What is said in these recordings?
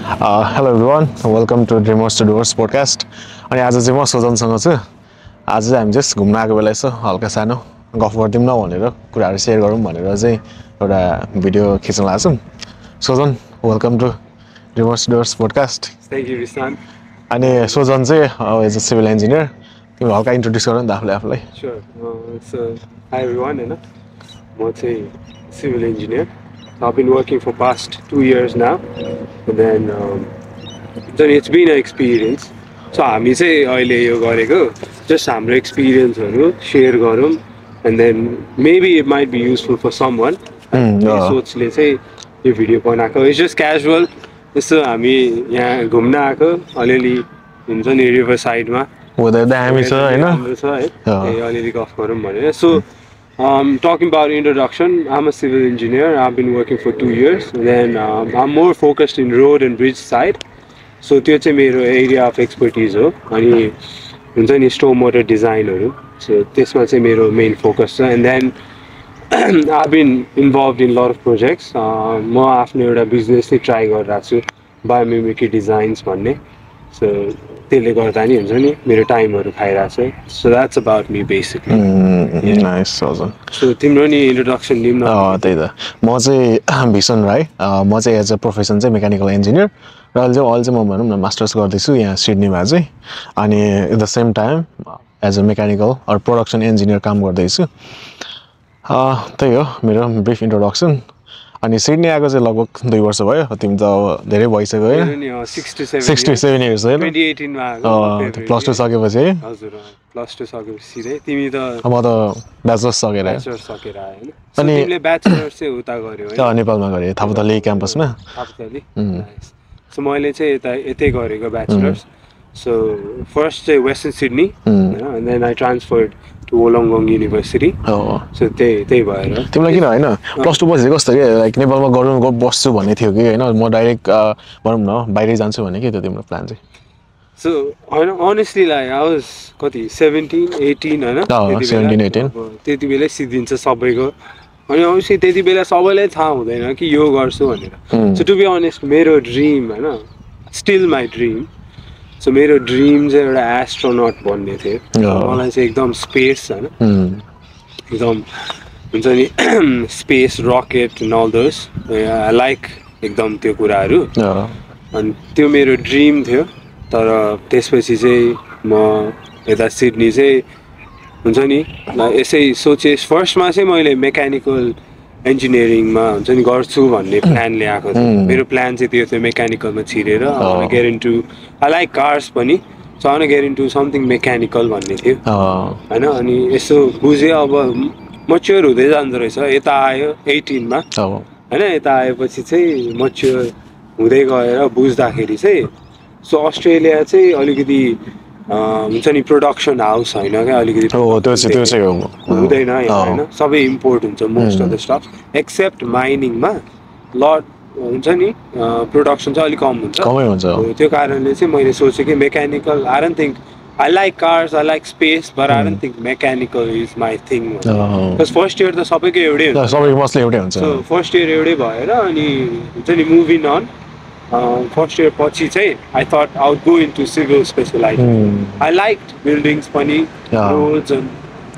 Hello everyone, welcome to Dreamers to Doers podcast. अनि आज चाहिँ म सोजनसँग छु। आज चाहिँ हामी जस्ट घुम्न आएको बेला यसो हल्का सानो गफ गर्दिउँ न भनेर कुराहरू सेयर गरौँ भनेर चाहिँ एउटा भिडियो खिच्न लागेको छौँ। सोजन, welcome to Dreamers to Doers podcast. Thank you, Ristan. अनि सोजन चाहिँ एज अ सिभिल इन्जिनियर तिमी हल्का इन्ट्रोड्युस गर नि त आफूलाई। Sure. So, hi everyone. I'm a civil engineer. I've been working for past 2 years now, and then it's been an experience. So हामी चाहिँ अहिले यो गरेको just हाम्रो experienceहरू share गरौँ, and then maybe it might be useful for someone. सोचले चाहिँ यो भिडियो बनाएको. It's just casual. यसो हामी यहाँ घुम्न आएको अलिअलि हुन्छ नि रिभर साइडमा वेदर दामी छ हैन? राम्रो छ है. अलिअलि गफ गरौँ भनेर. So talking about introduction, I'm a civil engineer. I've been working for 2 years. And then I'm more focused in road and bridge side. So त्यो चाहिँ मेरो area of expertise हो. अनि हुन्छ नि stormwater design. So त्यसमा चाहिँ मेरो main focus छ. And then I've been involved in a lot of projects. म आफ्नो एउटा business नै try गरिरहेको छु, biomimicry designs भन्ने. So त्यसले गर्दा नि हुन्छ नि मेरो टाइमहरु खाइरहेछ. So that's about me basically. Nice, awesome. So तिम्रो नि introduction दिउँ न. त्यही त. म चाहिँ भिसन राई. म चाहिँ एज अ प्रोफेसन चाहिँ मेकानिकल इन्जिनियर र अहिले चाहिँ म भनौँ न मास्टर्स गर्दैछु यहाँ सिडनीमा चाहिँ. अनि at the same time as a mechanical or production engineer काम गर्दैछु. त्यही हो मेरो ब्रिफ इन्ट्रोडक्सन. अनि सिडनी आएको चाहिँ लगभग 2 वर्ष भयो. तिमी त अब धेरै भइसक्यो है? 67 इयर्स होइन? 2018 मा आएको. प्लस 2 सकेपछि है? हजुर, प्लस 2 सकेपछि सिधै तिमी त म त ब्याचलर्स सकेर आएँ. हैन? अनि तिमीले ब्याचलर्स चाहिँ उता गर्यौ हैन? नेपालमा गरे थापाथली क्याम्पसमा. थापाथली. सो मैले चाहिँ यतै गरेको ब्याचलर्स. सो फर्स्ट चाहिँ वेस्टर्न सिडनी हैन, and then I transferred to Wollongong University. So त्यही भएर. तिमीलाई किन हैन प्लस 2 पछि कस्तो के लाइक नेपालमा गर्नु बस्छु भन्ने थियो कि हैन? म डाइरेक्ट भनौँ न बाहिरै जान्छु भन्ने के थियो तिम्रो प्लान चाहिँ? So honestly like I was 17, 18 हैन? 17, 18. त्यति बेलै सिद्धिन्छ सबैको. अनि obviously त्यति बेला सबैलाई थाहा हुँदैन कि यो गर्छु भनेर. So to be honest मेरो ड्रीम हैन, still my dream. So मेरो ड्रीम चाहिँ एउटा एस्ट्रोनट बन्ने थियो. मलाई चाहिँ एकदम स्पेस हैन, एकदम हुन्छ नि space rocket and all those I like एकदम त्यो कुराहरू. अनि त्यो मेरो ड्रीम थियो. तर त्यसपछि चाहिँ म यता सिडनी चाहिँ हुन्छ नि यसै सोचे फर्स्टमा चाहिँ मैले मेकानिकल इन्जिनियरिङमा हुन्छ नि गर्छु भन्ने प्लान ल्याएको थिएँ. मेरो प्लान चाहिँ त्यो थियो मेकानिकलमा छिरेर get into I like cars पनि. So I want get into something mechanical भन्ने थियो हैन. अनि यसो बुझेँ अब मच्योर हुँदै जाँदो रहेछ. यता आयो 18 मा हैन. यता आएपछि चाहिँ मच्योर हुँदै गएर बुझ्दाखेरि चाहिँ सो अस्ट्रेलिया चाहिँ अलिकति हुन्छ नि प्रोडक्सन हाउस होइन क्या, अलिकति त्यो चाहिँ हुँदैन होइन. सबै इम्पोर्ट हुन्छ most of the stuff except माइनिङमा लट हुन्छ नि प्रोडक्सन चाहिँ अलिक कम हुन्छ. त्यो कारणले चाहिँ मैले सोचेँ कि mechanical I don't think I like cars, I like space, but I don't think mechanical is my thing. Because first year त सबैको एउटै हुन्छ. सो फर्स्ट इयर एउटै भएर अनि हुन्छ नि मुभिङ अन फर्स्ट इयर पछि चाहिँ I thought I would go into civil specialisation. I liked buildings पनि, रोड्स एन्ड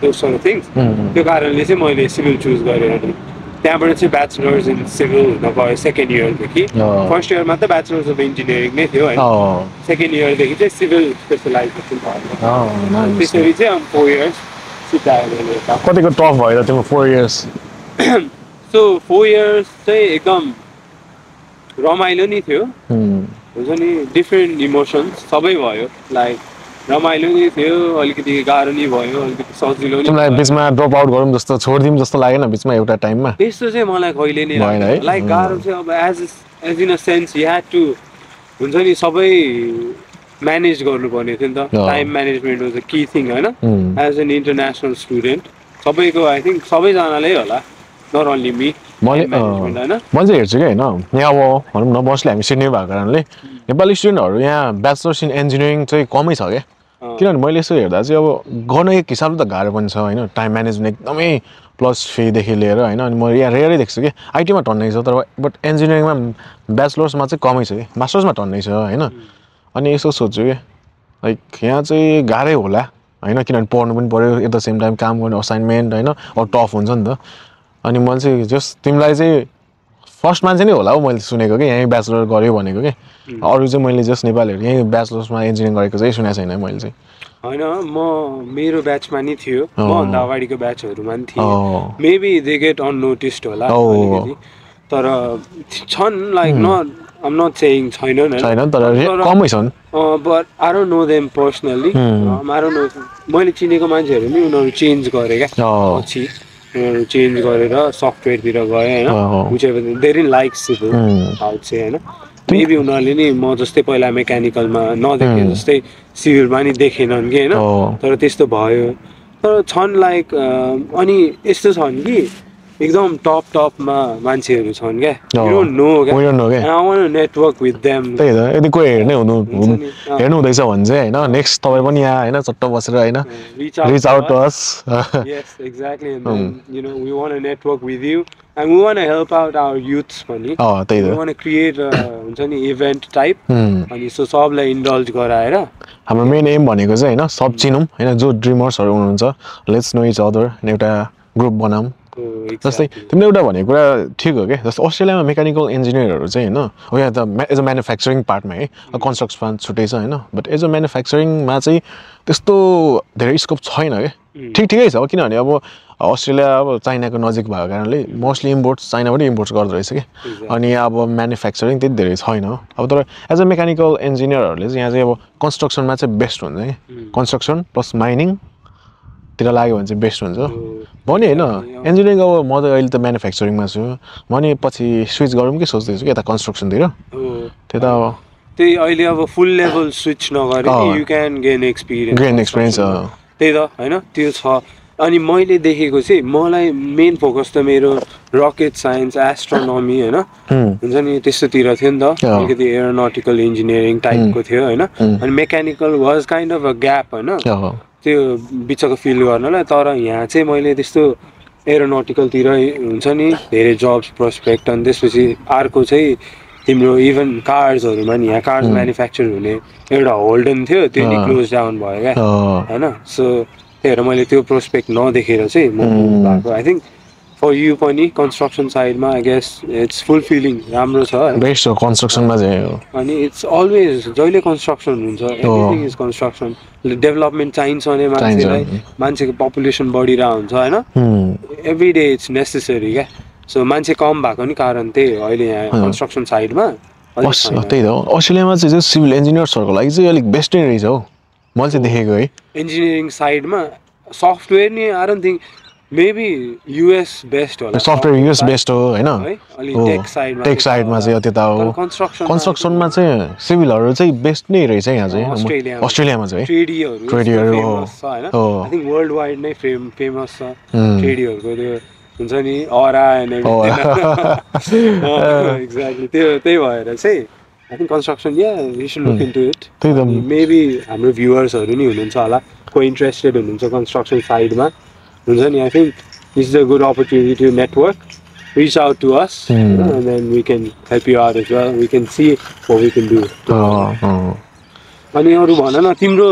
दोज सort of थिङ्स. त्यो कारणले चाहिँ मैले सिभिल चुज गरेर अनि त्यहाँबाट चाहिँ ब्याचलर्स इन सिभिल हुन गयो सेकेन्ड इयरदेखि. फर्स्ट इयरमा त ब्याचलर्स अफ इन्जिनियरिङ नै थियो होइन. सेकेन्ड इयरदेखि चाहिँ सिभिल स्पेसलाइजेसन भयो. त्यसरी चाहिँ 4 इयर्स सिधायो. कतिको टफ भयो त तिम्रो 4 इयर्स? सो 4 इयर्स चाहिँ एकदम रमाइलो नि थियो. हुन्छ नि डिफ्रेन्ट इमोसन्स सबै भयो. लाइक रमाइलो नि थियो, अलिकति गाह्रो नि भयो, अलिकति सजिलो नि. तिमीलाई बिचमा ड्रप आउट गरौँ जस्तो छोडिदिउँ जस्तो लागेन बिचमा एउटा टाइममा? त्यस्तो चाहिँ मलाई कहिले नै लागेन. लाइक गाह्रो चाहिँ अब as in a sense you had to हुन्छ नि सबै म्यानेज गर्नुपर्ने थियो नि त. Time management was a key thing होइन. एज एन इन्टरनेसनल स्टुडेन्ट सबैको आई थिङ्क सबैजनाले होला, नट ओन्ली मी. मैले चाहिँ हेर्छु कि होइन यहाँ अब भनौँ न मोस्टली हामी सिडनी भएको कारणले नेपाली स्टुडेन्टहरू यहाँ ब्याचलर्स इन इन्जिनियरिङ चाहिँ कमै छ क्या. किनभने मैले यसो हेर्दा चाहिँ अब गर्न एक हिसाबले त गाह्रो पनि छ होइन. टाइम म्यानेजमेन्ट एकदमै प्लस फीदेखि लिएर होइन अनि म यहाँ रेयरै देख्छु कि आइटीमा टन्नै छ तर बट इन्जिनियरिङमा ब्याचलर्समा चाहिँ कमै छ कि मास्टर्समा टन्नै छ होइन अनि यसो सोध्छु कि लाइक यहाँ चाहिँ गाह्रै होला होइन किनभने पढ्नु पनि पऱ्यो एट द सेम टाइम काम गर्ने असाइनमेन्ट होइन अब टफ हुन्छ नि त अनि मैले चाहिँ जस्ट तिमीलाई चाहिँ फर्स्ट मान्छे नै होला हौ मैले सुनेको कि यहीँ ब्याचलर गऱ्यो भनेको कि अरू चाहिँ मैले जस्ट नेपालीहरू यहीँ ब्याचलर्समा इन्जिनियरिङ गरेको चाहिँ सुनेको छैन मैले चाहिँ होइन म मेरो ब्याचमा नि थियो मभन्दा अगाडिको ब्याचहरूमा नि थिएँ मेबी दे गेट अननोटिस्ड होला अलिकति तर छन् लाइक I'm not saying छैनन् तर कमै छन् but I don't know them personally I don't know मैले चिनेको मान्छेहरू नि उनीहरू चेन्ज गरे क्या पछि उनीहरू चेन्ज गरेर सफ्टवेयरतिर गए होइन whichever they didn't like civil I would say होइन मेबी उनीहरूले नि म जस्तै पहिला मेकानिकलमा नदेखे जस्तै सिभिलमा नि देखेनन् कि होइन तर त्यस्तो भयो तर छन् लाइक अनि यस्तो छन् कि एकदम टपमा मान्छेहरू छन् क्या you don't know क्या I want to network with them त्यही त यदि कोही हेर्नु हुँदैछ भने चाहिँ होइन नेक्स्ट तपाईँ पनि यहाँ होइन चट्ट बसेर होइन reach out to us yes exactly and then you know we want to network with you and we want to help out our youths पनि त्यही त we want to create हुन्छ नि इभेन्ट टाइप अनि सो सबलाई indulge गराएर हाम्रो main am भनेको चाहिँ होइन सब चिनौँ होइन जो ड्रिमर्सहरू हुनुहुन्छ लेट्स नो इच अदर एउटा ग्रुप बनाऊँ जस्तै तिमीले एउटा भनेको कुरा ठिक हो क्या जस्तै अस्ट्रेलियामा मेकानिकल इन्जिनियरहरू चाहिँ होइन हो यहाँ त एज अ म्यानुफ्याक्चरिङ पार्टमा है कन्स्ट्रक्सन प्लान्ट छुट्टै छ होइन बट एज अ म्यानुफ्याक्चरिङमा चाहिँ त्यस्तो धेरै स्कोप छैन क्या ठिकै छ किनभने अब अस्ट्रेलिया अब चाइनाको नजिक भएको कारणले मोस्टली इम्पोर्ट्स चाइनाबाट इम्पोर्ट्स गर्दो रहेछ कि अनि अब म्यानुफ्याक्चरिङ त्यति धेरै छैन अब तर एज अ मेकानिकल इन्जिनियरहरूले चाहिँ यहाँ चाहिँ अब कन्स्ट्रक्सनमा चाहिँ बेस्ट हुन्छ कि कन्स्ट्रक्सन प्लस माइनिङतिर लाग्यो भने चाहिँ बेस्ट हुन्छ भने होइन इन्जिनियरिङ अब म त अहिले त म्यानुफ्याक्चरिङमा छु म नि पछि स्विच गरौँ कि सोच्दैछु कि यता कन्स्ट्रक्सनतिर त्यो त अब त्यही अहिले अब फुल लेभल स्विच नगरे यु क्यान गेन एक्सपिरियन्स त्यही त होइन त्यो छ अनि मैले देखेको चाहिँ मलाई मेन फोकस त मेरो रकेट साइन्स एस्ट्रोनोमी होइन हुन्छ नि त्यस्तोतिर थियो नि त अलिकति एरोनटिकल इन्जिनियरिङ टाइपको थियो होइन अनि mechanical was kind of a gap होइन त्यो बिचको फिल गर्नलाई तर यहाँ चाहिँ मैले त्यस्तो एरोनटिकलतिर हुन्छ नि धेरै जब्स प्रोस्पेक्ट अनि त्यसपछि अर्को चाहिँ तिम्रो इभन कार्सहरूमा नि यहाँ कार्स म्यानुफ्याक्चर हुने एउटा होल्डन थियो त्यो नि क्लोज डाउन भयो क्या होइन सो त्यही भएर मैले त्यो प्रोस्पेक्ट नदेखेर चाहिँ म भएको आई थिङ्क फर यु पनि कन्स्ट्रक्सन साइडमा आई गेस इट्स फुलफिलिङ राम्रो छ बेस्ट हो कन्स्ट्रक्सनमा चाहिँ अनि इट्स अलवेज जहिले कन्स्ट्रक्सन हुन्छ एभ्रिथिङ इज कन्स्ट्रक्सन डेभलपमेन्ट चाहिन्छ भने मान्छेलाई मान्छेको पपुलेसन बढिरहेको हुन्छ होइन एभ्री डे इट्स नेसेसरी क्या सो मान्छे कम भएको नि कारण त्यही हो अहिले यहाँ कन्स्ट्रक्सन साइडमा त्यही त हो अस्ट्रेलियामा चाहिँ सिभिल इन्जिनियर्सहरूको लागि चाहिँ अलिक बेस्टै रहेछ हौ मैले चाहिँ देखेको है इन्जिनियरिङ साइडमा सफ्टवेयर नि I don't think maybe US best होला सफ्टवेयर युएस बेस्ट हो होइन टेक साइडमा चाहिँ त्यता हो कन्स्ट्रक्सनमा चाहिँ सिभिलहरू चाहिँ बेस्ट नै रहेछ यहाँ चाहिँ अस्ट्रेलियामा चाहिँ ट्रेडीहरू होइन आई थिङ्क वर्ल्ड वाइड नै फेमस छ ट्रेडीहरूको त्यो हुन्छ नि अरा एक्ज्याक्टली त्यही भएर चाहिँ I think construction you should look into it maybe हाम्रो भ्युवर्सहरू नि हुनुहुन्छ होला को इन्ट्रेस्टेड हुनुहुन्छ कन्स्ट्रक्सन साइडमा हुन्छ नि I think this is a good opportunity to network reach out to us and then we can help you out as well we can see what we can do अनि अरू भन न तिम्रो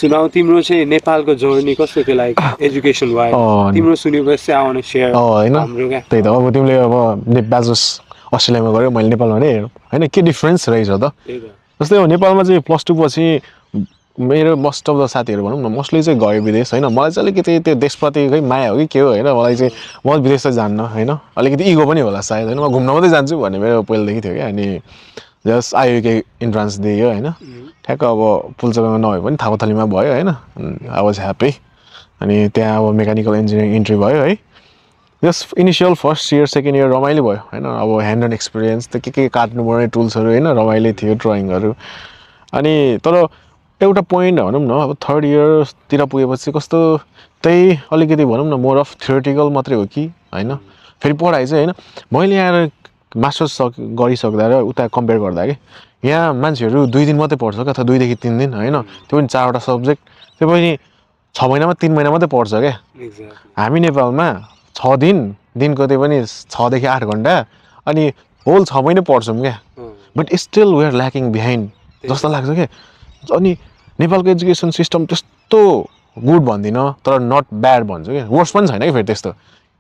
सुनाउ तिम्रो चाहिँ नेपालको जर्नी कस्तो थियो लाइक एजुकेसन वाइज तिम्रो सुनेपछि चाहिँ आउन सेयर हाम्रो क्या त्यही त अब तिमीले अब ब्याचलर्स अस्ट्रेलियामा गऱ्यो मैले नेपालमा नै होइन के डिफ्रेन्स रहेछ त जस्तै अब नेपालमा चाहिँ प्लस टू पछि मेरो मोस्ट अफ द साथीहरू भनौँ न मोस्टली चाहिँ गयो विदेश होइन मलाई चाहिँ अलिकति त्यो देशप्रतिकै माया हो कि के हो होइन मलाई चाहिँ म विदेश चाहिँ जान्न होइन अलिकति इगो पनि होला सायद होइन म घुम्न मात्रै जान्छु भन्ने मेरो पहिलादेखि थियो क्या अनि जस्ट आइयुके इन्ट्रान्स दियो होइन ठ्याक्क अब पुल्चोकमा नभए पनि थापाथलीमा भयो होइन आई वाज ह्याप्पी अनि त्यहाँ अब मेकानिकल इन्जिनियरिङ इन्ट्री भयो है just initial first year second year रमाइलो भयो होइन अब ह्यान्ड अन एक्सपिरियन्स त के काट्नुपर्ने टुल्सहरू होइन रमाइलो थियो ड्रइङहरू अनि तर एउटा पोइन्ट भनौँ न अब थर्ड इयरतिर पुगेपछि कस्तो त्यही अलिकति भनौँ न मोर अफ थ्योरिटिकल मात्रै हो कि होइन फेरि पढाइ चाहिँ होइन मैले यहाँ मास्टर्स गरिसक्दा र उता कम्पेयर गर्दा कि यहाँ मान्छेहरू 2 दिन मात्रै पढ्छ क्या अथवा 2 देखि 3 दिन होइन त्यो पनि 4वटा सब्जेक्ट त्यो पनि 6 महिनामा 3 महिना मात्रै पढ्छ क्या हामी नेपालमा 6 दिनको त्यही पनि 6 देखि 8 घण्टा अनि होल 6 महिना पढ्छौँ क्या but still we are lacking behind जस्तो लाग्छ क्या अनि नेपालको एजुकेसन सिस्टम त्यस्तो गुड भन्दिनँ तर नट ब्याड भन्छु क्या वर्स पनि छैन कि फेरि त्यस्तो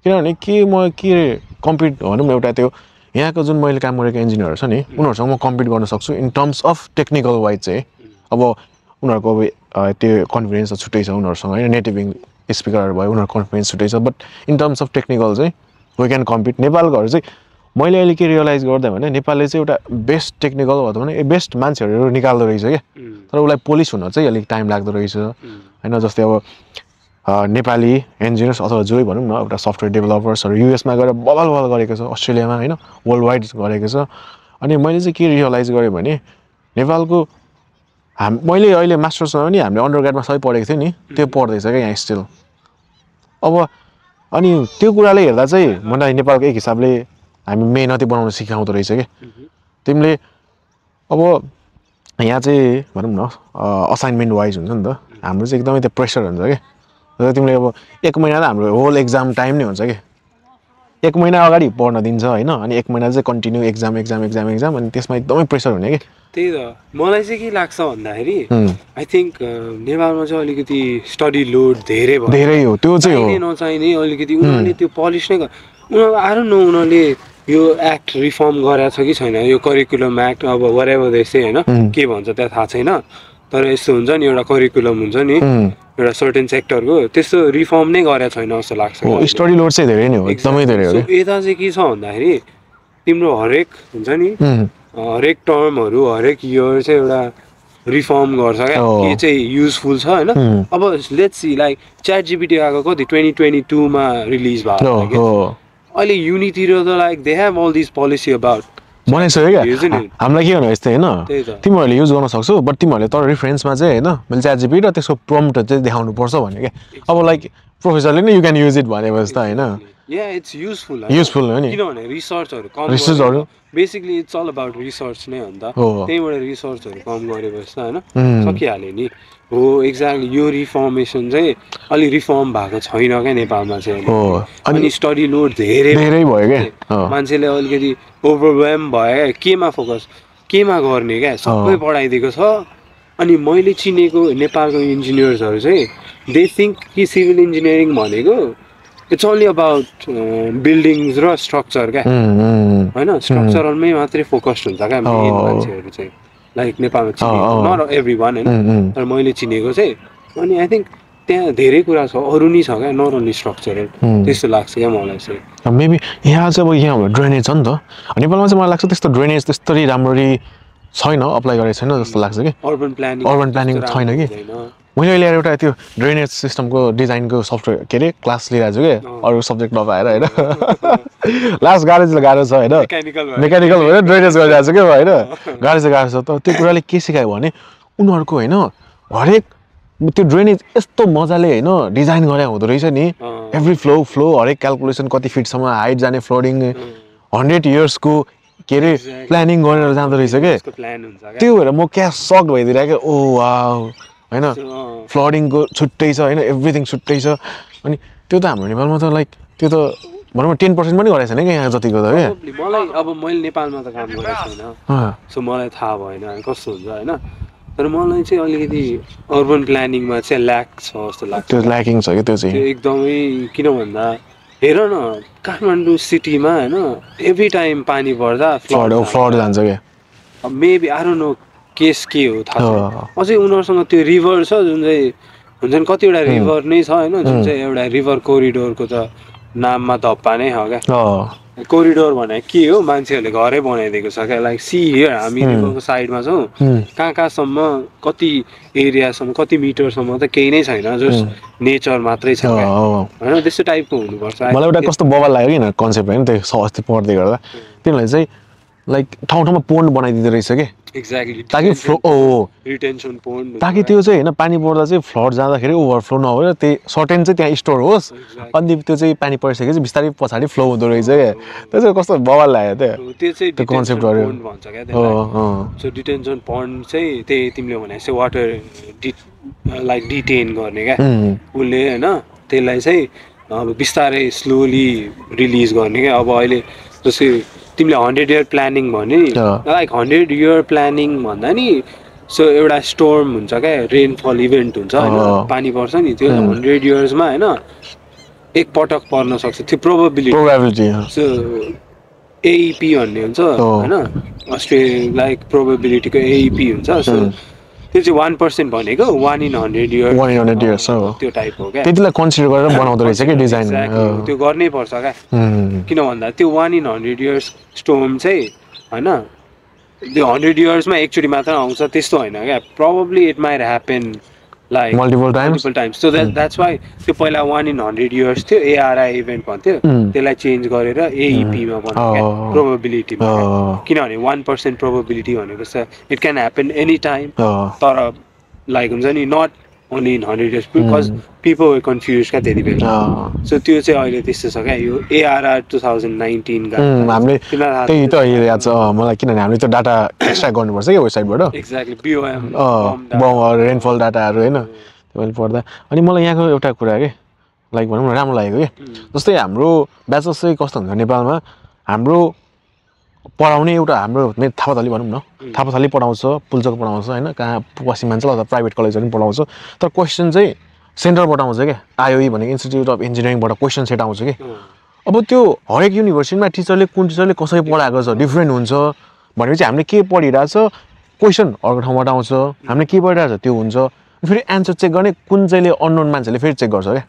किनभने म कम्पिट भनौँ एउटा त्यो यहाँको जुन मैले काम गरेको इन्जिनियरहरू छ नि उनीहरूसँग म कम्पिट गर्न सक्छु in terms of technical wise चाहिँ अब उनीहरूको अब त्यो कन्फिडेन्स त छुट्टै छ उनीहरूसँग होइन नेटिभ स्पिकरहरू भयो उनीहरूको कन्फिडेन्स छुट्टै छ but in terms of technical चाहिँ वी क्यान कम्पिट नेपालकोहरू चाहिँ मैले अहिले के रियलाइज गर्दा भने नेपालले चाहिँ एउटा बेस्ट टेक्निकल भनौँ भने बेस्ट मान्छेहरू निकाल्दो रहेछ क्या तर उसलाई पोलिस हुन चाहिँ अलिक टाइम लाग्दो रहेछ होइन जस्तै अब नेपाली इन्जिनियर्स अथवा जोइ भनौँ न एउटा सफ्टवेयर डेभलपर्सहरू युएसमा गएर बवाल गरेको छ अस्ट्रेलियामा होइन वर्ल्ड वाइड गरेको छ अनि मैले चाहिँ के रियलाइज गरेँ भने नेपालको मैले अहिले मास्टर्समा पनि हामीले अन्डर ग्राडमा सबै पढेको थिएँ नि त्यो पढ्दैछ क्या यहाँ स्टिल अब अनि त्यो कुराले हेर्दा चाहिँ मलाई नेपालको एक हिसाबले हामी मेहनती बनाउन सिकाउँदो रहेछ कि तिमीले अब यहाँ चाहिँ भनौँ न असाइनमेन्ट वाइज हुन्छ नि त हाम्रो चाहिँ एकदमै त्यो प्रेसर हुन्छ कि र तिमीले अब 1 महिना त हाम्रो होल एक्जाम टाइम नै हुन्छ कि 1 महिना अगाडि पढ्न दिन्छ होइन अनि 1 महिना चाहिँ कन्टिन्यू एक्जाम अनि त्यसमा एकदमै प्रेसर हुने कि त्यही त मलाई चाहिँ के लाग्छ भन्दाखेरि आई थिङ्क नेपालमा चाहिँ अलिकति स्टडी लोड धेरै हो त्यो चाहिँ हो नचाहिने अलिकति उनीहरूले त्यो पलिस नै उनीहरू आएर न उनीहरूले यो एक्ट रिफर्म गरेको छ कि छैन यो करिकुलम एक्ट अब वरेभर देशै होइन के भन्छ त्यहाँ थाहा छैन तर यस्तो हुन्छ नि एउटा करिकुलम हुन्छ नि एउटा सर्टेन सेक्टरको त्यस्तो रिफर्म नै गरेको छैन जस्तो लाग्छ स्टडी लोड चाहिँ धेरै नै हो एकदमै धेरै हो यता चाहिँ के छ भन्दाखेरि तिम्रो हरेक हुन्छ नि हरेक टर्महरू हरेक इयर चाहिँ एउटा रिफर्म गर्छ क्या के चाहिँ युजफुल छ होइन अब let's see like chat GPT आएको कति 2022 मा रिलिज भएको अहिले युनितिर त like they have all this policy about बनाइसक्यो क्या हामीलाई के भन्नु यस्तै होइन तिमीहरूले युज गर्न सक्छौ बट तिमीहरूले तर रिफरेन्समा चाहिँ होइन मैले च्याट जिपिटी र त्यसको प्रम्प्ट चाहिँ देखाउनु पर्छ भन्ने क्या अब लाइक प्रोफेसरले नै यु क्यान युज इट भनेपछि त होइन इट्स युजफुल हो नि किनभने रिसर्चहरू basically it's all about research नै हो नि त त्यहीबाट रिसर्चहरू कम गरेपछि त होइन सकिहाल्यो नि हो एक्ज्याक्टली यो रिफर्मेसन चाहिँ अलि रिफर्म भएको छैन क्या नेपालमा चाहिँ अनि स्टडी लोड धेरै भयो क्या मान्छेले अलिकति ओभरवेल्म भयो केमा फोकस केमा गर्ने क्या सबै पढाइदिएको छ अनि मैले चिनेको नेपालको इन्जिनियर्सहरू चाहिँ दे थिङ्क कि सिभिल इन्जिनियरिङ भनेको इट्स ओन्ली अबाउट बिल्डिङ्स र स्ट्रक्चर क्या होइन स्ट्रक्चरलमै मात्रै फोकस्ड हुन्छ क्या मेन मान्छेहरू चाहिँ लाइक नेपालमा चिनेको नट एभ्री वान होइन तर मैले चिनेको चाहिँ अनि आई थिङ्क त्यहाँ धेरै कुरा छ अरू नै छ क्या नट ओन्ली स्ट्रक्चरल त्यस्तो लाग्छ क्या मलाई चाहिँ मेबी यहाँ चाहिँ अब यहाँ ड्रेनेज छ नि त नेपालमा चाहिँ मलाई लाग्छ त्यस्तो ड्रेनेज त्यस्तरी राम्ररी छैन अप्लाई गरेको छैन जस्तो लाग्छ कि अर्बन प्लानिङ छैन कि मैले अहिले एउटा त्यो ड्रेनेज सिस्टमको डिजाइनको सफ्टवेयर के अरे क्लास लिइरहेको छु कि अरू सब्जेक्ट नपाएर होइन लास्ट गाह्रो छ होइन मेकानिकल भएर ड्रेनेज गरिरहेको छु क्या होइन गाह्रो छ त त्यो कुराले के सिकायो भने उनीहरूको होइन हरेक त्यो ड्रेनेज यस्तो मजाले होइन डिजाइन गरे हुँदो रहेछ नि एभ्री फ्लो हरेक क्यालकुलेसन कति फिटसम्म हाइट जाने फ्लोडिङ 100 इयर्सको के अरे प्लानिङ गरेर जाँदो रहेछ क्या त्यो भएर म क्या सक भइदिरहेको क्या ओ वाउ होइन फ्लडिङको छुट्टै छ होइन एभ्रिथिङ छुट्टै छ अनि त्यो त हाम्रो नेपालमा त लाइक त्यो त भनौँ न 10% पनि गरेको छैन क्या यहाँ जतिको त क्या मलाई अब मैले नेपालमा त काम गरेको छैन सो मलाई थाहा भएन कस्तो हुन्छ होइन तर मलाई चाहिँ अलिकति अर्बन प्लानिङमा चाहिँ ल्याक छ जस्तो लाग्छ त्यो ल्याकिङ छ कि त्यो चाहिँ एकदमै किन भन्दा हेर न काठमाडौँ सिटीमा होइन एभ्री टाइम पानी पर्दा फ्लड जान्छ क्या maybe I don't no case के हो थाहा छैन अझै उनीहरूसँग त्यो रिभर छ जुन चाहिँ हुन्छ नि कतिवटा रिभर नै छ होइन जुन चाहिँ एउटा रिभर कोरिडोरको त नाममा धप्पा नै हो क्या कोरिडोर भने के हो मान्छेहरूले घरै बनाइदिएको छ क्या लाइक सी हियर हामी रिभरको साइडमा छौँ कहाँसम्म कति एरियासम्म कति मिटरसम्म त केही नै छैन जस्ट नेचर मात्रै छ क्या होइन त्यस्तो टाइपको हुनुपर्छ मलाई एउटा कस्तो बवाल लाग्यो किन कन्सेप्ट होइन त्यो अस्ति पढ्दै गर्दा तिनीहरूले चाहिँ लाइक ठाउँ पोन्ड बनाइदिँदो रहेछ कि एक्ज्याक्टली ताकि फ्लो रिटेन्सन पोन्ड ताकि त्यो चाहिँ होइन पानी पर्दा चाहिँ फ्लड जाँदाखेरि ओभरफ्लो नभएर त्यही सर्टेन चाहिँ त्यहाँ स्टोर होस् अनि त्यो चाहिँ पानी परिसकेपछि बिस्तारै पछाडि फ्लो हुँदो रहेछ क्या त्यो चाहिँ कस्तो बवाल लाग्यो त्यो कन्सेप्टहरू भन्छ क्या सो डिटेन्सन पोन्ड चाहिँ त्यही तिमीले भने चाहिँ वाटर लाइक डिटेन गर्ने क्या उसले होइन त्यसलाई चाहिँ अब बिस्तारै स्लोली रिलिज गर्ने क्या अब अहिले जस्तै तिमीले 100 इयर प्लानिङ भने लाइक 100 इयर प्लानिङ भन्दा नि सो एउटा स्टोर्म हुन्छ क्या रेनफल इभेन्ट हुन्छ होइन पानी पर्छ नि त्यो 100 इयर्समा होइन एकपटक पर्न सक्छ त्यो प्रोबेबिलिटी सो एइपी भन्ने हुन्छ होइन लाइक प्रोबेबिलिटीको एइपी हुन्छ सो त्यो चाहिँ 1% भनेको 1 in 100 इयर्स त्यो टाइप हो क्या त्यतिलाई कन्सिडर गरेर बनाउँदो रहेछ कि डिजाइन त्यो गर्नै पर्छ क्या किन भन्दा त्यो 1 in 100 इयर्स स्टोर्म चाहिँ होइन त्यो 100 इयर्समा एकचोटि मात्र आउँछ त्यस्तो होइन क्या probably it might happen like multiple times so that's why त्यो पहिला 1 in 100 इयर्स थियो एआरआई इभेन्ट भन्थ्यो त्यसलाई चेन्ज गरेर एइपीमा बनायो प्रोबेबिलिटीमा किनभने 1% प्रोबेबिलिटी भनेको छ it can happen any time तर लाइक हुन्छ नि not only in 100 years because people were confuse क्या त्यति बेला सो त्यो चाहिँ अहिले त्यस्तो छ क्या यो एआरआर 2019 का हामीले त्यही त याद छ मलाई किनभने हामीले त्यो डाटा एक्सट्र्याक्ट गर्नुपर्छ कि वेबसाइटबाट एक्ज्याक्टली बिओएम रेनफल डाटाहरू होइन त्यो मैले पढ्दा अनि मलाई यहाँको एउटा कुरा के लाइक भनौँ न राम्रो लागेको कि जस्तै हाम्रो ब्याचलर्स चाहिँ कस्तो हुन्छ नेपालमा हाम्रो पढाउने एउटा हाम्रो थापाथली भनौँ न थापाथली पढाउँछ पुल्चोक पढाउँछ होइन कहाँ पश्चिमाञ्चल अथवा प्राइभेट कलेजहरू पनि पढाउँछ तर क्वेसन चाहिँ सेन्टरबाट आउँछ क्या आइओई भनेको इन्स्टिट्युट अफ इन्जिनियरिङबाट क्वेसन सेट आउँछ कि अब त्यो हरेक युनिभर्सिटीमा कुन टिचरले कसरी पढाएको छ डिफ्रेन्ट हुन्छ भनेपछि हामीले के पढिरहेछ क्वेसन अर्को ठाउँबाट आउँछ हामीले के पढिरहेछ त्यो हुन्छ फेरि एन्सर चेक गर्ने कुन चाहिँले अननोन मान्छेले फेरि चेक गर्छ क्या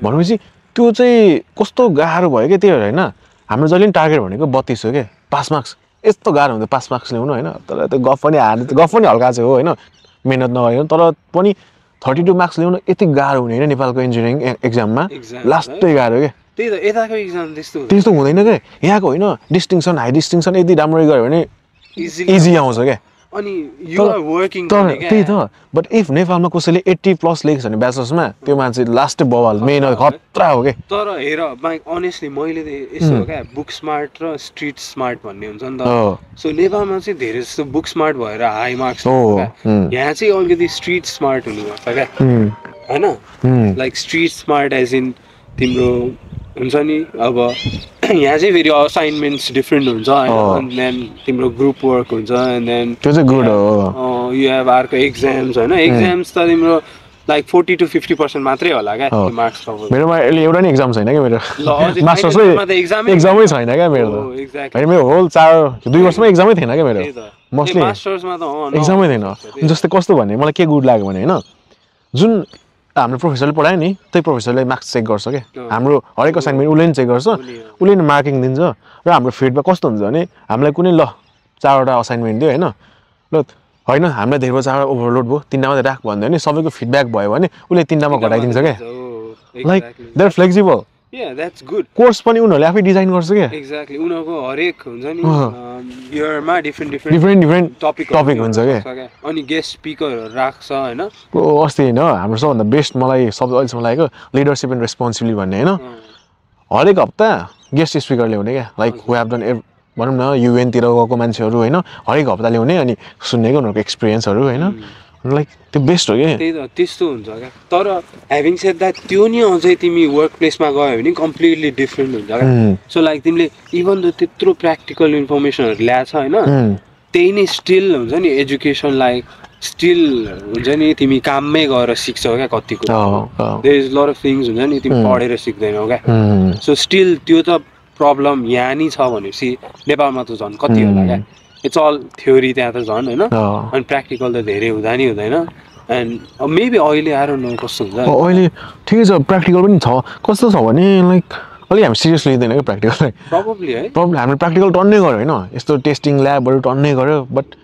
भनेपछि त्यो चाहिँ कस्तो गाह्रो भयो क्या त्यही भएर होइन हाम्रो जहिले पनि टार्गेट भनेको 32 हो क्या पास मार्क्स यस्तो गाह्रो हुन्छ पास मार्क्स ल्याउनु होइन तर त्यो गफ पनि गफ पनि हल्का चाहिँ हो होइन मिहिनेत नगरिकन तर पनि 32 मार्क्स ल्याउनु यति गाह्रो हुने होइन नेपालको इन्जिनियरिङ एक्जाममा लास्टै गाह्रो क्या त्यही त यताको एक्जाम त्यस्तो हुँदैन क्या यहाँको होइन डिस्टिङसन हाई डिस्टिङसन यदि राम्ररी गऱ्यो भने इजी आउँछ क्या अनि यु आर वर्किङ तर त्यही त बट इफ नेपालमा कसैले 80+ लेख्छ भने ब्याचलर्समा त्यो मान्छे लास्टै बवाल मेहनत खतरा हो क्या तर हेर अनेस्टली मैले यसो हो क्या बुक स्मार्ट र स्ट्रिट स्मार्ट भन्ने हुन्छ नि त सो नेपालमा चाहिँ धेरै जस्तो बुक स्मार्ट भएर हाई मार्क्स यहाँ चाहिँ अलिकति स्ट्रिट स्मार्ट हुनुपर्छ क्या होइन like street smart as in तिम्रो हुन्छ नि अब यहाँ चाहिँ फेरि असाइनमेन्ट्स डिफ्रेन्ट हुन्छ होइन देन तिम्रो ग्रुप वर्क हुन्छ एन्ड देन त्यो चाहिँ गुड हो यु हेभ अर्को एक्जाम्स होइन एक्जाम्स त तिम्रो लाइक 40 to 50% मात्रै होला क्या मार्क्स मेरोमा अहिले एउटा नि एक्जाम छैन क्या मेरो मास्टर्समै एक्जामै छैन क्या मेरो होइन मेरो होल 2 वर्षमा एक्जामै थिएन क्या मेरो मोस्टली मास्टर्समा त एक्जामै थिएन जस्तै कस्तो भने मलाई के गुड लाग्यो भने होइन जुन हाम्रो प्रोफेसरले पढायो नि त्यही प्रोफेसरले मार्क्स चेक गर्छ क्या हाम्रो हरेक असाइनमेन्ट उसले नि चेक गर्छ उसले नि मार्किङ दिन्छ र हाम्रो फिडब्याक कस्तो हुन्छ भने हामीलाई कुनै 4वटा असाइनमेन्ट दियो होइन ल होइन हामीलाई धेरै 4वटा ओभरलोड भयो 3टा मात्रै राख भन्यो भने सबैको फिडब्याक भयो भने उसले 3टामा घटाइदिन्छ क्या like they are flexible Yeah, that's good. Course पनि उनीहरूले आफै डिजाइन गर्छ क्या एक्ज्याक्टली उनीहरूको हरेक हुन्छ नि इयरमा डिफ्रेन्ट टपिक हुन्छ क्या अनि गेस्ट स्पिकरहरू राख्छ होइन अस्ति होइन हाम्रो सबभन्दा बेस्ट मलाई अहिलेसम्म लागेको लिडरसिप एन्ड रेस्पोन्सिबिलिटी भन्ने होइन हरेक हप्ता गेस्ट स्पिकर ल्याउने क्या लाइक हु हेभ डन भनौँ न युएनतिर गएको मान्छेहरू होइन हरेक हप्ता ल्याउने अनि सुन्नेको उनीहरूको एक्सपिरियन्सहरू होइन लाइक त्यो बेस्ट हो क्या त्यही त त्यस्तो हुन्छ क्या तर ह्याभिङ सेड द्याट त्यो नि अझै तिमी वर्क प्लेसमा गयो भने कम्प्लिटली डिफ्रेन्ट हुन्छ क्या सो लाइक तिमीले इभन द त्यत्रो प्र्याक्टिकल इन्फर्मेसनहरू ल्याएछ होइन त्यही नै स्टिल हुन्छ नि एजुकेसन लाइक स्टिल हुन्छ नि तिमी काममै गएर सिक्छौ क्या कति कुरा there is lot of things हुन्छ नि तिमी पढेर सिक्दैनौ क्या सो स्टिल त्यो त प्रब्लम यहाँ नि छ भनेपछि नेपालमा त झन् कति होला क्या इट्स अल थ्योरी त्यहाँ त झन् होइन अनि प्र्याक्टिकल त धेरै हुँदा नि हुँदैन एन्ड मेबी अहिले आएर न कस्तो हुन्छ अहिले ठिकै छ प्र्याक्टिकल पनि छ कस्तो छ भने लाइक अलिक हामी सिरियस लिँदैन क्या प्र्याक्टिकल प्रब्लली है हामीले प्र्याक्टिकल टन्नै गऱ्यो होइन यस्तो टेस्टिङ ल्याबहरू टन्नै गऱ्यो बट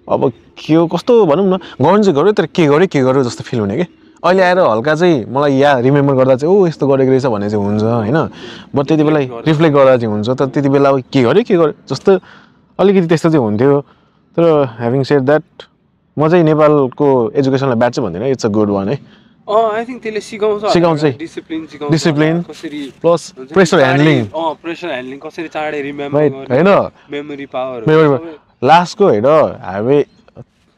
अब के हो कस्तो भनौँ न गर्नु चाहिँ गऱ्यो तर के गर्यो जस्तो फिल हुने कि अहिले आएर हल्का चाहिँ मलाई रिमेम्बर गर्दा चाहिँ ओ यस्तो गरेको रहेछ भन्ने चाहिँ हुन्छ होइन बट त्यति बेला रिफ्लेक्ट गर्दा चाहिँ हुन्छ तर त्यति बेला अब के गर्यो जस्तो अलिकति त्यस्तो चाहिँ हुन्थ्यो तर ह्याभिङ सेड द्याट म चाहिँ नेपालको एजुकेसनलाई ब्याड चाहिँ भन्दिनँ इट्स अ गुड वान है आई थिङ्क त्यसले सिकाउँछ डिसिप्लिन प्लस प्रेसर ह्यान्डलिङ कसरी चाँडै रिमेम्बर होइन मेमोरी पावर लास्टको हेर हामी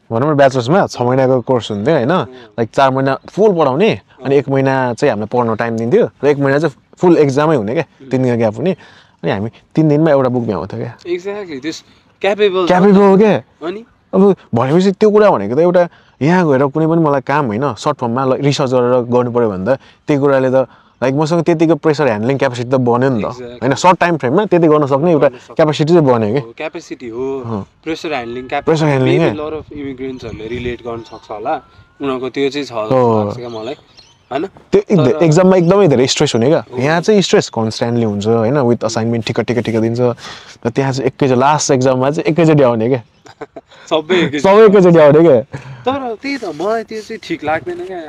भनौँ न ब्याचलर्समा 6 महिनाको कोर्स हुन्थ्यो होइन लाइक 4 महिना फुल पढाउने अनि 1 महिना चाहिँ हामीलाई पढ्न टाइम दिन्थ्यो र 1 महिना चाहिँ फुल एक्जामै हुने क्या 3 दिन ग्याप हुने अनि हामी 3 दिनमा एउटा बुक भ्याउँथ्यो क्या एक्ज्याक्टली दिस क्यापेबल क्यापेबल क्या अनि अब भनेपछि त्यो कुरा भनेको त एउटा यहाँ गएर कुनै पनि मलाई काम होइन सर्ट फर्ममा रिसर्च गरेर गर्नु पऱ्यो भने त त्यही कुराले त लाइक मसँग त्यतिको प्रेसर ह्यान्डलिङ क्यापेसिटी त बन्यो नि त होइन सर्ट टाइम फ्रेममा त्यति गर्न सक्ने एउटा क्यापेसिटी चाहिँ बन्यो कि क्यापेसिटी हो pressure handling Pressure handling, lot of इमिग्रेन्ट्सहरूले रिलेट गर्न सक्छ होला उनीहरूको त्यो चाहिँ छ लाग्छ क्या मलाई होइन त्यो एक्जाममा एकदमै धेरै स्ट्रेस हुने क्या यहाँ चाहिँ स्ट्रेस कन्सटेन्टली हुन्छ होइन विथ असाइनमेन्ट ठिक्क दिन्छ र त्यहाँ चाहिँ एकैचोटि लास्ट एक्जाममा चाहिँ एकैचोटि आउने क्या सबै एकैचोटि आउने क्या तर त्यही त मलाई त्यो चाहिँ ठिक लाग्दैन क्या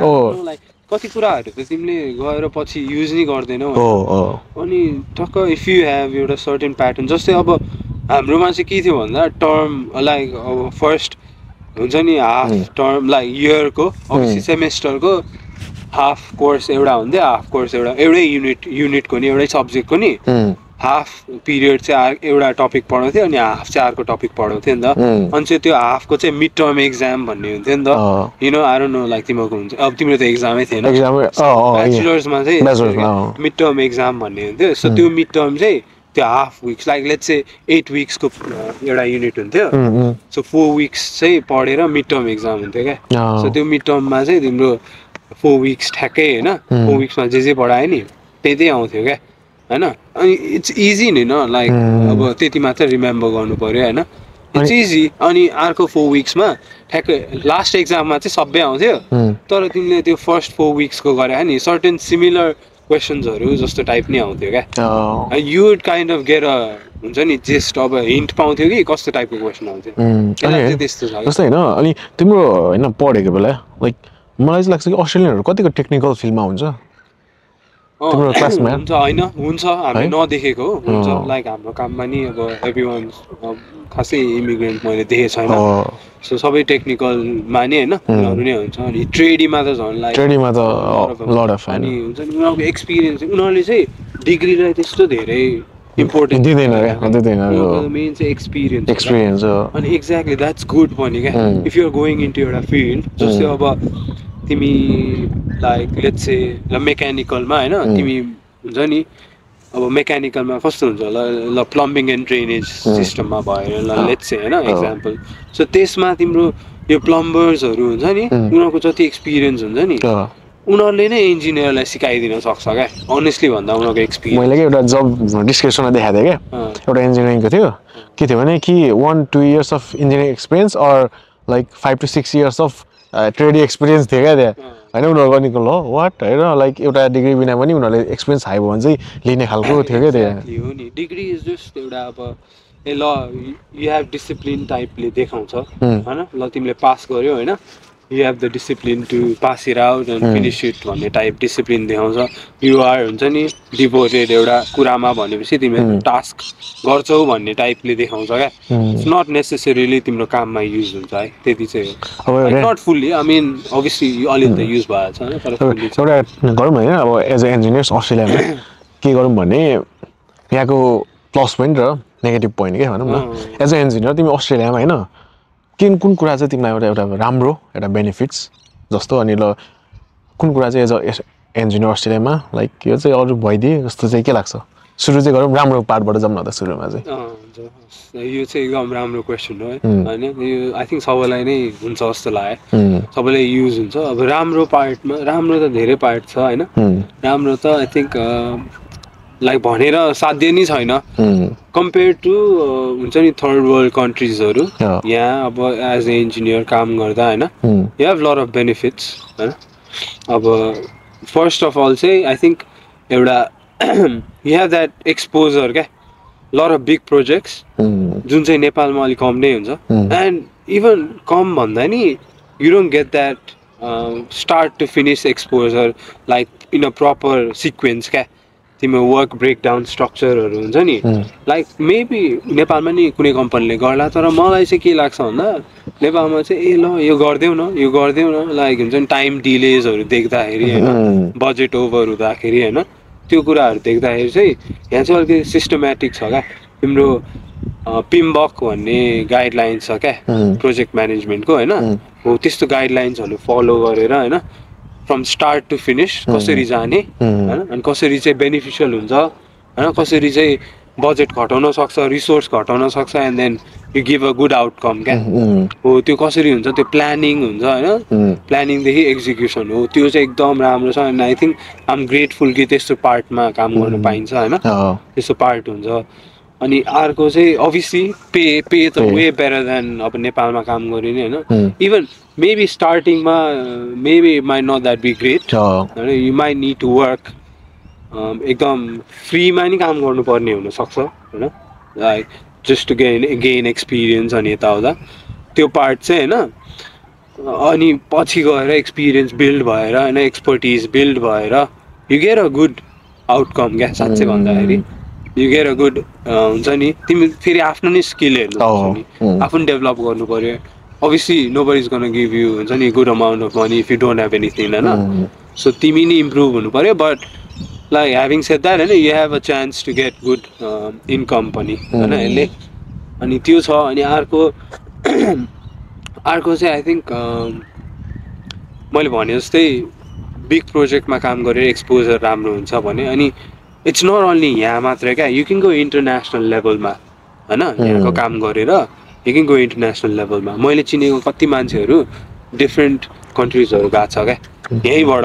लाइक कति कुराहरू त तिमीले गएर पछि युज नै गर्दैनौ अनि टक्क इफ यु हेभ एउटा सर्टेन प्याटर्न जस्तै अब हाम्रोमा चाहिँ के थियो भन्दा टर्म लाइक अब फर्स्ट हुन्छ नि हाफ टर्म लाइक इयरको अभियसली सेमेस्टरको हाफ कोर्स एउटा हुन्थ्यो हाफ कोर्स एउटै युनिटको नि एउटै सब्जेक्टको नि हाफ पिरियड चाहिँ एउटा टपिक पढाउँथ्यो अनि हाफ चाहिँ अर्को टपिक पढाउँथ्यो नि त अनि चाहिँ त्यो हाफको चाहिँ मिड टर्म एक्जाम भन्ने हुन्थ्यो नि त you know I don't know like तिमीहरूको हुन्छ अब तिम्रो त एक्जामै थिएन ब्याचलर्समा चाहिँ मिड टर्म एक्जाम भन्ने हुन्थ्यो सो त्यो मिड टर्म चाहिँ त्यो हाफ विक्स लाइक लेट्स चाहिँ 8 विक्सको एउटा युनिट हुन्थ्यो सो 4 विक्स चाहिँ पढेर मिड टर्म एक्जाम हुन्थ्यो क्या सो त्यो मिड टर्ममा चाहिँ तिम्रो 4 विक्स ठ्याक्कै होइन 4 विक्समा जे पढायो नि त्यही आउँथ्यो क्या होइन अनि इट्स इजी नि न लाइक अब त्यति मात्र रिमेम्बर गर्नु पर्यो होइन इट्स इजी अनि अर्को 4 विक्समा ठ्याक्कै लास्ट एक्जाममा चाहिँ सबै आउँथ्यो तर तिमीले त्यो फर्स्ट 4 विक्सको गरे नि सर्टेन सिमिलर क्वेसन्सहरू जस्तो टाइप नै आउँथ्यो क्या you would kind of get हुन्छ नि जेस्ट अब हिन्ट पाउँथ्यो कि कस्तो टाइपको क्वेसन आउँथ्यो त्यस्तो छ जस्तै होइन अनि तिम्रो होइन पढेको बेला लाइक मलाई चाहिँ लाग्छ कि अस्ट्रेलियनहरू कतिको टेक्निकल फिल्डमा हुन्छ तिम्रो क्लासमा हुन्छ होइन हुन्छ हामीले नदेखेको हुन्छ लाइक हाम्रो काममा नि अब एभ्रीवान खासै इमिग्रेन्ट मैले देखेको छैन सो सबै टेक्निकलमा नि होइन उनीहरू नै हुन्छ अनि ट्रेडीमा त झन् लाइक ट्रेडीमा त लड अफ अनि हुन्छ नि उनीहरूको एक्सपिरियन्स उनीहरूले चाहिँ डिग्रीलाई त्यस्तो धेरै इम्पोर्टेन्ट दिँदैन मेन चाहिँ एक्सपिरियन्स अनि एक्ज्याक्टली द्याट्स गुड पनि क्या इफ युआर गोइङ इन्टु एउटा फिल्ड जस्तै अब तिमी लाइक लेट्स से ल मेकानिकलमा होइन तिमी हुन्छ नि अब मेकानिकलमा कस्तो हुन्छ ल प्लम्बिङ एन्ड ड्रेनेज सिस्टममा भयो ल लेट्स से होइन एक्जाम्पल सो त्यसमा तिम्रो यो प्लम्बर्सहरू हुन्छ नि उनीहरूको जति एक्सपिरियन्स हुन्छ नि उनीहरूले नै इन्जिनियरलाई सिकाइदिन सक्छ क्या अनेस्टली भन्दा उनीहरूको एक्सपिरियन्स मैले एउटा जब डिस्क्रिप्सनमा देखाएको थिएँ क्या एउटा इन्जिनियरिङको थियो के थियो भने कि 1-2 years of engineering experience or like 5 to 6 years of tradie experience थियो क्या त्यहाँ होइन उनीहरूको निको ल वाट होइन लाइक एउटा डिग्री बिना पनि उनीहरूले एक्सपिरियन्स हाई भयो भने चाहिँ लिने खालको थियो क्या त्यहाँ हो नि डिग्री इज जस्ट एउटा अब ए ल यु हेभ डिसिप्लिन टाइपले देखाउँछ होइन ल तिमीले पास गर्यो होइन you have the discipline to pass it out and finish it भन्ने टाइप डिसिप्लिन देखाउँछ युआर हुन्छ नि डिभोटेड एउटा कुरामा भनेपछि तिमीले टास्क गर्छौ भन्ने टाइपले देखाउँछ क्या इट्स नट नेसेसरीली तिम्रो काममा युज हुन्छ है त्यति चाहिँ हो not fully I mean obviously अलिअलि त युज भएको छ होइन तर फुल्ली एउटा गरौँ होइन अब एज अ इन्जिनियर्स अस्ट्रेलियामा के गरौँ भने यहाँको प्लस पोइन्ट र नेगेटिभ पोइन्ट के भनौँ न एज अ इन्जिनियर तिमी अस्ट्रेलियामा होइन कुन कुरा चाहिँ तिमीलाई एउटा राम्रो एउटा बेनिफिट्स जस्तो अनि ल कुन कुरा चाहिँ एज अ इन्जिनियर अस्ट्रेलियामा लाइक यो चाहिँ अरू भइदिए जस्तो चाहिँ के लाग्छ सुरु चाहिँ गरौँ राम्रो पार्टबाट जाउँ न त सुरुमा चाहिँ यो चाहिँ एकदम राम्रो क्वेसन हो है होइन यो आई थिङ्क सबैलाई नै हुन्छ जस्तो लाग्यो सबैलाई युज हुन्छ अब राम्रो पार्टमा राम्रो त धेरै पार्ट छ होइन राम्रो त आई थिङ्क लाइक भनेर साध्य नै छैन कम्पेयर टु हुन्छ नि थर्ड वर्ल्ड कन्ट्रिजहरू यहाँ अब एज ए इन्जिनियर काम गर्दा होइन you have lot of benefits होइन अब फर्स्ट अफ अल चाहिँ आई थिङ्क एउटा यु हेभ द्याट एक्सपोजर क्या लट अफ बिग प्रोजेक्ट्स जुन चाहिँ नेपालमा अलिक कम नै हुन्छ एन्ड इभन कम भन्दा नि you don't get that start to finish exposure like in a proper sequence क्या तिम्रो वर्क ब्रेकडाउन स्ट्रक्चरहरू हुन्छ नि लाइक मेबी नेपालमा नि कुनै कम्पनीले गर्ला तर मलाई चाहिँ के लाग्छ भन्दा नेपालमा चाहिँ ए ल यो गरिदेऊ न लाइक हुन्छ नि टाइम डिलेजहरू देख्दाखेरि होइन बजेट ओभर हुँदाखेरि होइन त्यो कुराहरू देख्दाखेरि चाहिँ यहाँ चाहिँ अलिकति सिस्टमेटिक छ क्या तिम्रो पिम्बक भन्ने गाइडलाइन्स छ क्या प्रोजेक्ट म्यानेजमेन्टको होइन हो त्यस्तो गाइडलाइन्सहरू फलो गरेर होइन फ्रम स्टार्ट टु फिनिस कसरी जाने होइन अनि कसरी चाहिँ बेनिफिसियल हुन्छ होइन कसरी चाहिँ बजेट घटाउन सक्छ रिसोर्स घटाउन सक्छ and then you give a good outcome क्या हो त्यो कसरी हुन्छ त्यो प्लानिङ हुन्छ होइन प्लानिङदेखि एक्जिक्युसन हो त्यो चाहिँ एकदम राम्रो छ and I think I am grateful कि त्यस्तो पार्टमा काम गर्न पाइन्छ होइन त्यस्तो पार्ट हुन्छ अनि अर्को चाहिँ अभियसली पे त वे बेटर देन अब नेपालमा काम गरिने होइन इभन मेबी स्टार्टिङमा maybe might not that be great होइन you might need to work एकदम फ्रीमा नि काम गर्नुपर्ने हुनसक्छ होइन like just to gain experience अनि यताउता त्यो पार्ट चाहिँ होइन अनि पछि गएर एक्सपिरियन्स बिल्ड भएर होइन एक्सपर्टिज बिल्ड भएर you get a good outcome क्या साँच्चै भन्दाखेरि यु गेट अ गुड हुन्छ नि तिमी फेरि आफ्नो नै स्किल हेर्नु नि आफ्नो डेभलप गर्नु पऱ्यो obviously nobody is gonna give you हुन्छ नि good amount of money if you don't have anything होइन सो तिमी नै इम्प्रुभ हुनु पऱ्यो but like having said that होइन you have a chance to get good income पनि होइन यसले अनि त्यो छ अनि अर्को चाहिँ आई थिङ्क मैले भने जस्तै बिग प्रोजेक्टमा काम गरेर एक्सपोजर राम्रो हुन्छ भने अनि इट्स नट ओन्ली यहाँ मात्रै क्या यु क्यान गो इन्टरनेसनल लेभलमा होइन यहाँको काम गरेर यु क्यान गो इन्टरनेसनल लेभलमा मैले चिनेको कति मान्छेहरू डिफ्रेन्ट कन्ट्रिजहरू गएको छ क्या यहीँबाट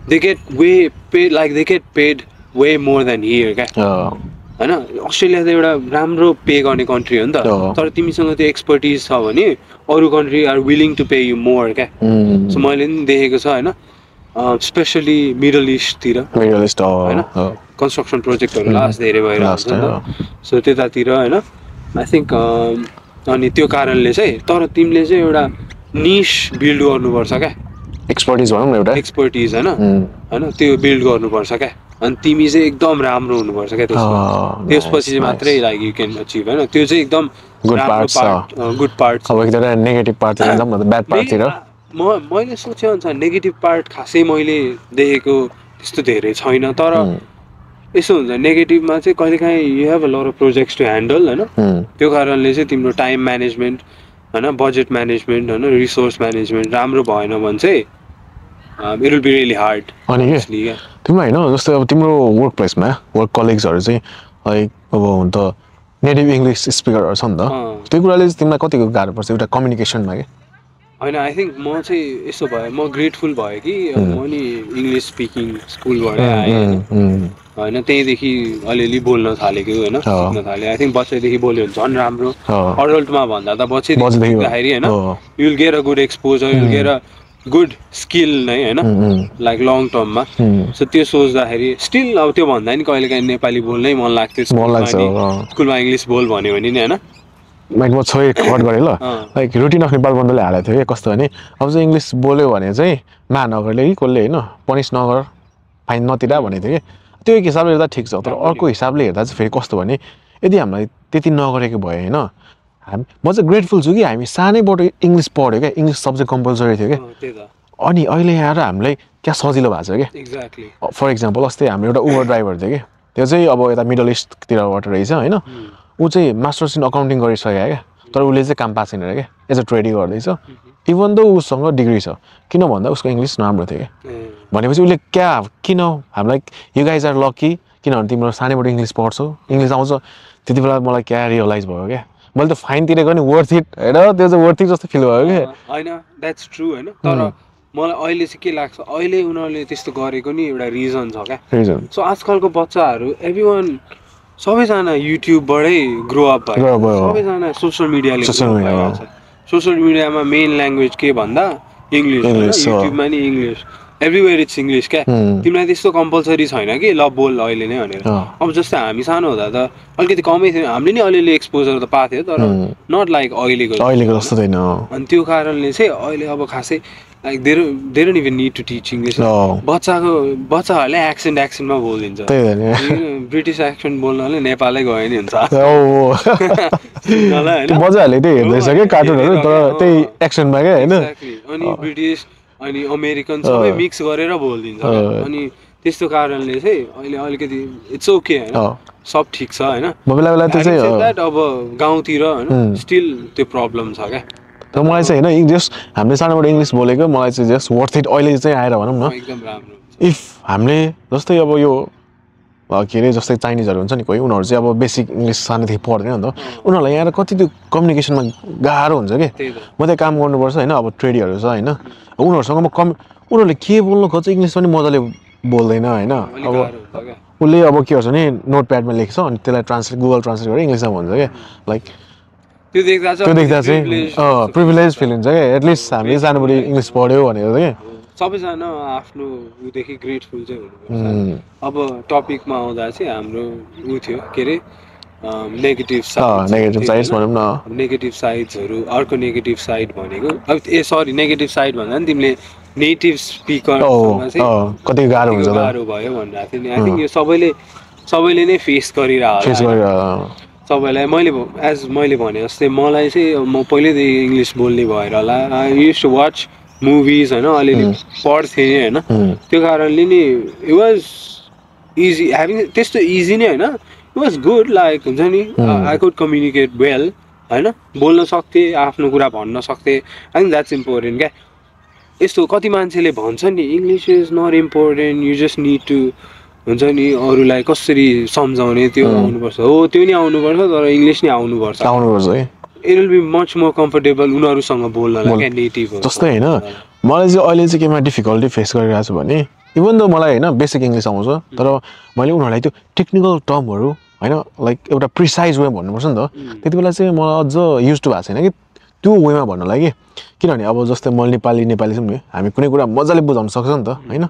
they get way paid like they get paid way more than here क्या होइन अस्ट्रेलिया त एउटा राम्रो पे गर्ने कन्ट्री हो नि त तर तिमीसँग त्यो एक्सपर्टिज छ भने अरू country are willing to pay you more क्या सो मैले पनि देखेको छ होइन स्पेसली मिडल इस्टतिर होइन कन्स्ट्रक्सन प्रोजेक्टहरू लास्ट धेरै भएर हुन्छ नि त सो त्यतातिर होइन आई थिङ्क अनि त्यो कारणले चाहिँ तर तिमीले चाहिँ एउटा निश बिल्ड गर्नुपर्छ क्या एक्सपर्टिज भनौँ न एउटा एक्सपर्टिज होइन त्यो बिल्ड गर्नुपर्छ क्या अनि तिमी चाहिँ एकदम राम्रो हुनुपर्छ क्या त्यसपछि चाहिँ मात्रै लाइक यु क्यान अचिभ होइन त्यो चाहिँ एकदम गुड पार्ट नेगेटिभ पार्टतिर मैले सोचे अनुसार नेगेटिभ पार्ट खासै मैले देखेको त्यस्तो धेरै छैन तर यसो हुन्छ नेगेटिभमा चाहिँ कहिलेकाहीँ you have a lot of projects to handle होइन त्यो कारणले चाहिँ तिम्रो टाइम म्यानेजमेन्ट होइन बजेट म्यानेजमेन्ट होइन रिसोर्स म्यानेजमेन्ट राम्रो भएन भने चाहिँ it will be really hard अनि तिमीलाई होइन जस्तै अब तिम्रो वर्क प्लेसमा वर्क कलिग्सहरू चाहिँ लाइक अब हुन त नेटिभ इङ्ग्लिस स्पिकरहरू छ नि त त्यो कुराले चाहिँ तिमीलाई कतिको गाह्रो पर्छ एउटा कम्युनिकेसनमा क्या होइन आई थिङ्क म चाहिँ यसो भयो म ग्रेटफुल भयो कि म नि इङ्ग्लिस स्पिकिङ स्कुलबाट आएँ होइन त्यहीँदेखि अलिअलि बोल्न थालेको होइन सिक्न थालेँ आई थिङ्क बच्चैदेखि बोल्यो भने झन् राम्रो अडल्टमा भन्दा त बच्चैदेखि सिक्दाखेरि होइन you will get a good exposure you will get a good skill नै होइन लाइक लङ टर्ममा सो त्यो सोच्दाखेरि स्टिल अब त्यो भन्दा नि कहिले काहीँ नेपाली बोल्नै मन लाग्थ्यो स्कुलमा इङ्ग्लिस बोल भन्यो भने नि होइन लाइक म छोइ कट गरेँ ल लाइक रुटिन अफ नेपाल बन्दले हालेको थियो कि कस्तो भने अब चाहिँ इङ्ग्लिस बोल्यो भने चाहिँ मा नगरले कि कसले होइन पनिस नगर फाइन नतिरा भनेको थियो कि त्यो एक हिसाबले हेर्दा ठिक छ तर अर्को हिसाबले हेर्दा चाहिँ फेरि कस्तो भने यदि हामीलाई त्यति नगरेको भयो होइन म चाहिँ ग्रेटफुल छु कि हामी सानैबाट इङ्ग्लिस पढ्यो क्या इङ्ग्लिस सब्जेक्ट कम्पलसरी थियो क्या अनि अहिले यहाँ हामीलाई क्या सजिलो भएको छ क्या फर इक्जाम्पल अस्ति हाम्रो एउटा उबर ड्राइभर थियो कि त्यो चाहिँ अब यता मिडल इस्टतिरबाट रहेछ होइन ऊ चाहिँ मास्टर्स इन अकाउन्टिङ गरिसक्यो क्या तर उसले चाहिँ काम पाएको छैन क्या एज अ ट्रेडिङ गर्दैछ इभन दो उसँग डिग्री छ किन भन्दा उसको इङ्ग्लिस राम्रो थियो क्या भनेपछि उसले क्या किन हामीलाई यु गाइज आर लकी किनभने तिम्रो सानैबाट इङ्ग्लिस पढ्छौ इङ्ग्लिस आउँछ त्यति बेला मलाई क्या रियलाइज भयो क्या मैले त फाइन तिरेको नि वर्थ इट होइन त्यो चाहिँ वर्थ इट जस्तो फिल भयो क्या होइन द्याट्स ट्रु होइन तर मलाई अहिले चाहिँ के लाग्छ अहिले उनीहरूले त्यस्तो गरेको नि एउटा रिजन छ क्या रिजन सो आजकलको बच्चाहरू एभ्री वान सबैजना युट्युबबाटै ग्रो अप भयो सबैजना सोसियल मिडियाले सोसियल मिडियामा मेन ल्याङ्ग्वेज के भन्दा इङ्ग्लिस युट्युबमा नि इङ्ग्लिस एभ्रिवेयर इट्स इङ्ग्लिस क्या तिमीलाई त्यस्तो कम्पलसरी छैन कि ल बोल अहिले नै भनेर अब जस्तै हामी सानो हुँदा त अलिकति कमै थियो हामीले नि अलिअलि एक्सपोजर त पाएको थियो तर नट लाइक अहिलेको जस्तो छैन अनि त्यो कारणले चाहिँ अहिले अब खासै like they don't even need to teach English बच्चाहरूले एक्सेन्टमा बोलिदिन्छ ब्रिटिस एक्सेन्ट बोल्नले नेपालै गयो नि हुन्छ मजाले त्यही हेर्दैछ क्या कार्टुनहरू तर त्यही एक्सेन्टमा क्या होइन अनि ब्रिटिस अनि अमेरिकन सबै मिक्स गरेर बोलिदिन्छ अनि त्यस्तो कारणले चाहिँ अहिले अलिकति इट्स ओके होइन सब ठिक छ होइन बेला बेला त्यो चाहिँ द्याट अब गाउँतिर होइन स्टिल त्यो प्रब्लम छ क्या तर मलाई चाहिँ होइन जस्ट हामीले सानोबाट इङ्ग्लिस बोलेको मलाई चाहिँ जस्ट वर्थ इट अहिले चाहिँ आएर भनौँ न एकदम राम्रो इफ हामीले जस्तै अब यो के अरे जस्तै चाइनिजहरू हुन्छ नि कोही उनीहरू चाहिँ अब बेसिक इङ्ग्लिस सानोदेखि पढ्दैन नि त उनीहरूलाई यहाँ कति त्यो कम्युनिकेसनमा गाह्रो हुन्छ कि म चाहिँ काम गर्नुपर्छ होइन अब ट्रेडीहरू छ होइन उनीहरूसँग म उनीहरूले के बोल्नु खोज्छ इङ्ग्लिस पनि मजाले बोल्दैन होइन अब उसले अब के गर्छ भने नोटप्याडमा लेख्छ अनि त्यसलाई गुगल ट्रान्सलेट गरेर इङ्ग्लिसमा भन्छ क्या लाइक त्यो देख्दा चाहिँ प्रिभिलेज फिल हुन्छ क्या एटलिस्ट हामीले सानोबडी इङ्ग्लिस पढ्यो भनेर क्या सबैजना आफ्नो उदेखि ग्रेटफुल चाहिँ हुनुपर्छ अब टपिकमा आउँदा चाहिँ हाम्रो उ थियो के अरे नेगेटिभ साइड्स भनौँ न नेगेटिभ साइड्सहरू अर्को नेगेटिभ साइड भनेको अब सरी नेगेटिभ साइड भन्दा नि तिमीले नेटिभ स्पिकरसँग चाहिँ कति गाह्रो हुन्छ गाह्रो भयो भनेर थियो नि आई थिङ्क यो सबैले नै फेस गरिरहेको सबैलाई मैले भने जस्तै मलाई चाहिँ म पहिल्यैदेखि इङ्ग्लिस बोल्ने भएर होला I use to watch movies होइन अलिअलि पढ्थेँ होइन त्यो कारणले नि इट वाज इजी ह्याभिङ त्यस्तो इजी नै होइन इट वाज गुड लाइक हुन्छ नि आई कुड कम्युनिकेट वेल होइन बोल्न सक्थेँ आफ्नो कुरा भन्न सक्थेँ आई थिङ्क द्याट्स इम्पोर्टेन्ट क्या यस्तो कति मान्छेले भन्छ नि English is not important you just need to हुन्छ नि अरूलाई कसरी सम्झाउने त्यो आउनुपर्छ हो त्यो नि आउनुपर्छ तर इङ्ग्लिस नै आउनुपर्छ it will be much more comfortable उनीहरूसँग बोल्नलाई क्या नेटिभ जस्तै होइन मलाई चाहिँ अहिले चाहिँ केमा डिफिकल्टी फेस गरिरहेको छु भने इभन दो मलाई होइन बेसिक इङ्ग्लिस आउँछ तर मैले उनीहरूलाई त्यो टेक्निकल टर्महरू होइन लाइक एउटा प्रिसाइज वे भन्नुपर्छ नि त त्यति बेला चाहिँ मलाई अझ युज टु भएको छैन कि त्यो वेमा भन्नलाई कि किनभने अब जस्तै मैले नेपाली छौँ नि हामी कुनै कुरा मजाले बुझाउन सक्छ नि त होइन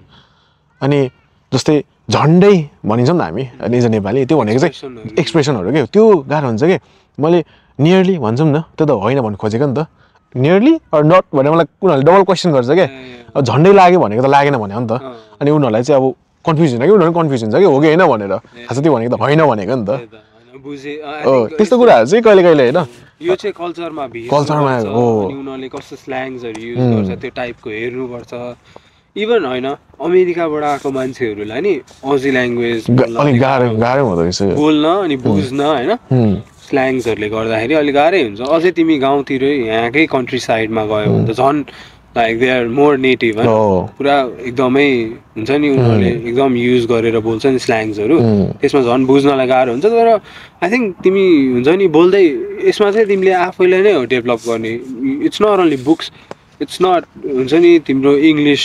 अनि जस्तै झन्डै भनिन्छ नि त हामी निज नेपाली त्यो भनेको चाहिँ एक्सप्रेसनहरू के त्यो गाह्रो हुन्छ कि मैले नियरली भन्छौँ न त्यो त होइन भन्नु खोजेको नि त नियरली अर नट भनेर मलाई उनीहरूले डबल क्वेसन गर्छ क्या अब झन्डै लाग्यो भनेको त लागेन भन्यो नि त अनि उनीहरूलाई चाहिँ अब कन्फ्युज हुन्छ कि उनीहरू कन्फ्युज हुन्छ कि हो कि होइन भनेर खास त्यो भनेको त होइन भनेको नि त त्यस्तो कुराहरू चाहिँ कहिले कहिले होइन यो चाहिँ कल्चरमा हो उनीहरूले कस्तो स्ल्याङ्सहरू युज गर्छ त्यो टाइपको हेर्नुपर्छ इभन होइन अमेरिकाबाट आएको मान्छेहरूलाई नि अजी ल्याङ्ग्वेज अलिक गाह्रो हुँदो रहेछ बोल्न अनि बुझ्न होइन स्ल्याङ्सहरूले गर्दाखेरि अलिक गाह्रै हुन्छ अझै तिमी गाउँतिरै यहाँकै कन्ट्री साइडमा गयो भने त झन् like they are more native होइन पुरा एकदमै हुन्छ नि उनीहरूले एकदम युज गरेर बोल्छ नि स्ल्याङ्सहरू त्यसमा झन् बुझ्नलाई गाह्रो हुन्छ तर आई थिङ्क तिमी हुन्छ नि बोल्दै यसमा चाहिँ तिमीले आफैलाई नै हो डेभलप गर्ने it's not only books it's not हुन्छ नि तिम्रो इङ्ग्लिस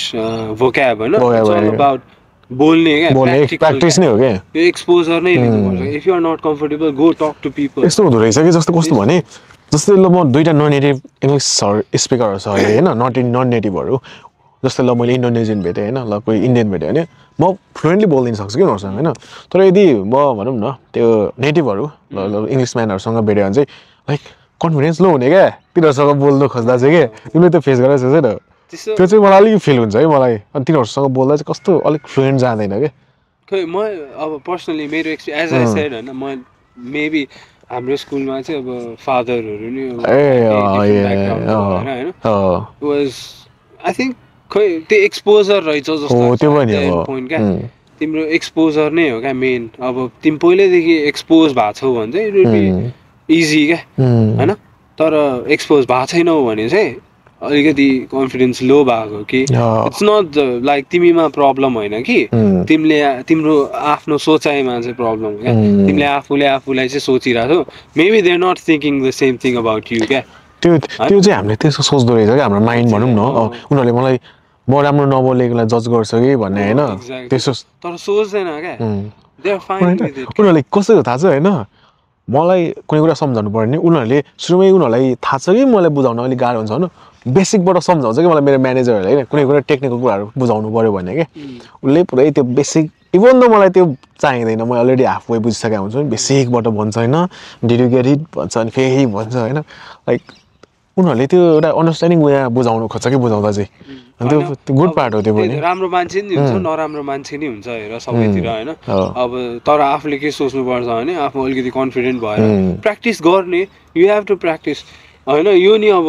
भोक्याब होइन अबाउट बोल्ने क्या प्र्याक्टिस नै हो क्या त्यो एक्सपोजर नै लिनुपर्छ if you are not comfortable go talk to people यस्तो हुँदो रहेछ कि जस्तो कस्तो भने जस्तै ल म दुईवटा नन नेटिभ इङ्ग्लिस स्पिकरहरू छ अरे होइन नन नेटिभहरू जस्तै ल मैले इन्डोनेसियन भेटेँ होइन ल कोही इन्डियन भेटेँ भने म फ्लुएन्टली बोलिदिन सक्छु कि उनीहरूसँग होइन तर यदि म भनौँ न त्यो नेटिभहरू इङ्ग्लिस म्यानहरूसँग भेट्यो भने चाहिँ लाइक कन्फिडेन्स लो हुने क्या तिनीहरूसँग बोल्नु खोज्दा चाहिँ के तिमीले त्यो फेस गरेर चाहिँ त्यो चाहिँ मलाई अलिक फिल हुन्छ है मलाई अनि तिनीहरूसँग बोल्दा चाहिँ कस्तो अलिक फ्लुएन्ट जाँदैन क्या खै म अब पर्सनली मेरो एक्सपिरियन्स एज आई सेड होइन म मेबी हाम्रो स्कुलमा चाहिँ अब फादरहरू नि होइन वाज आई थिङ्क खै त्यो एक्सपोजर रहेछ जस्तो पोइन्ट क्या तिम्रो एक्सपोजर नै हो क्या मेन अब तिमी पहिल्यैदेखि एक्सपोज भएको छौ भने चाहिँ इट विल बी इजी क्या होइन तर एक्सपोज भएको छैनौ भने चाहिँ अलिकति कन्फिडेन्स लो भएको कि इट्स नट लाइक तिमीमा प्रब्लम होइन कि तिम्रो आफ्नो सोचाइमा चाहिँ प्रब्लम हो क्या तिमीले आफूलाई चाहिँ सोचिरहेको छौ maybe they are not thinking the same thing about you क्या त्यो चाहिँ हामीले त्यसो सोच्दो रहेछ क्या हाम्रो माइन्ड भनौँ न उनीहरूले मलाई म राम्रो नबोलेकोलाई जज गर्छ कि भन्ने होइन त्यसो तर सोच्दैन क्या उनीहरूले कसरी थाहा छ होइन मलाई कुनै कुरा सम्झाउनु पर्यो भने उनीहरूले सुरुमै उनीहरूलाई थाहा छ कि मलाई बुझाउन अलिक गाह्रो हुन्छ होइन बेसिकबाट सम्झाउँछ कि मलाई मेरो म्यानेजरहरूले होइन कुनै कुरा टेक्निकल कुराहरू बुझाउनु पऱ्यो भने क्या उसले पुरै त्यो बेसिक इभन त मलाई त्यो चाहिँदैन म अलरेडी हाफ वे बुझिसकेको हुन्छु नि बेसिकबाट भन्छ होइन डिड यु गेट इट भन्छ अनि फेरि भन्छ होइन लाइक उनीहरूले त्यो एउटा अन्डरस्ट्यान्डिङ वे बुझाउनु खोज्छ कि बुझाउँदा चाहिँ अनि त्यो गुड पार्ट हो त्यो पनि राम्रो मान्छे नि हुन्छ नराम्रो मान्छे नि हुन्छ हेर सबैतिर होइन अब तर आफूले के सोच्नुपर्छ भने आफू अलिकति कन्फिडेन्ट भएर प्र्याक्टिस गर्ने यु हेभ टु प्र्याक्टिस होइन यो नि अब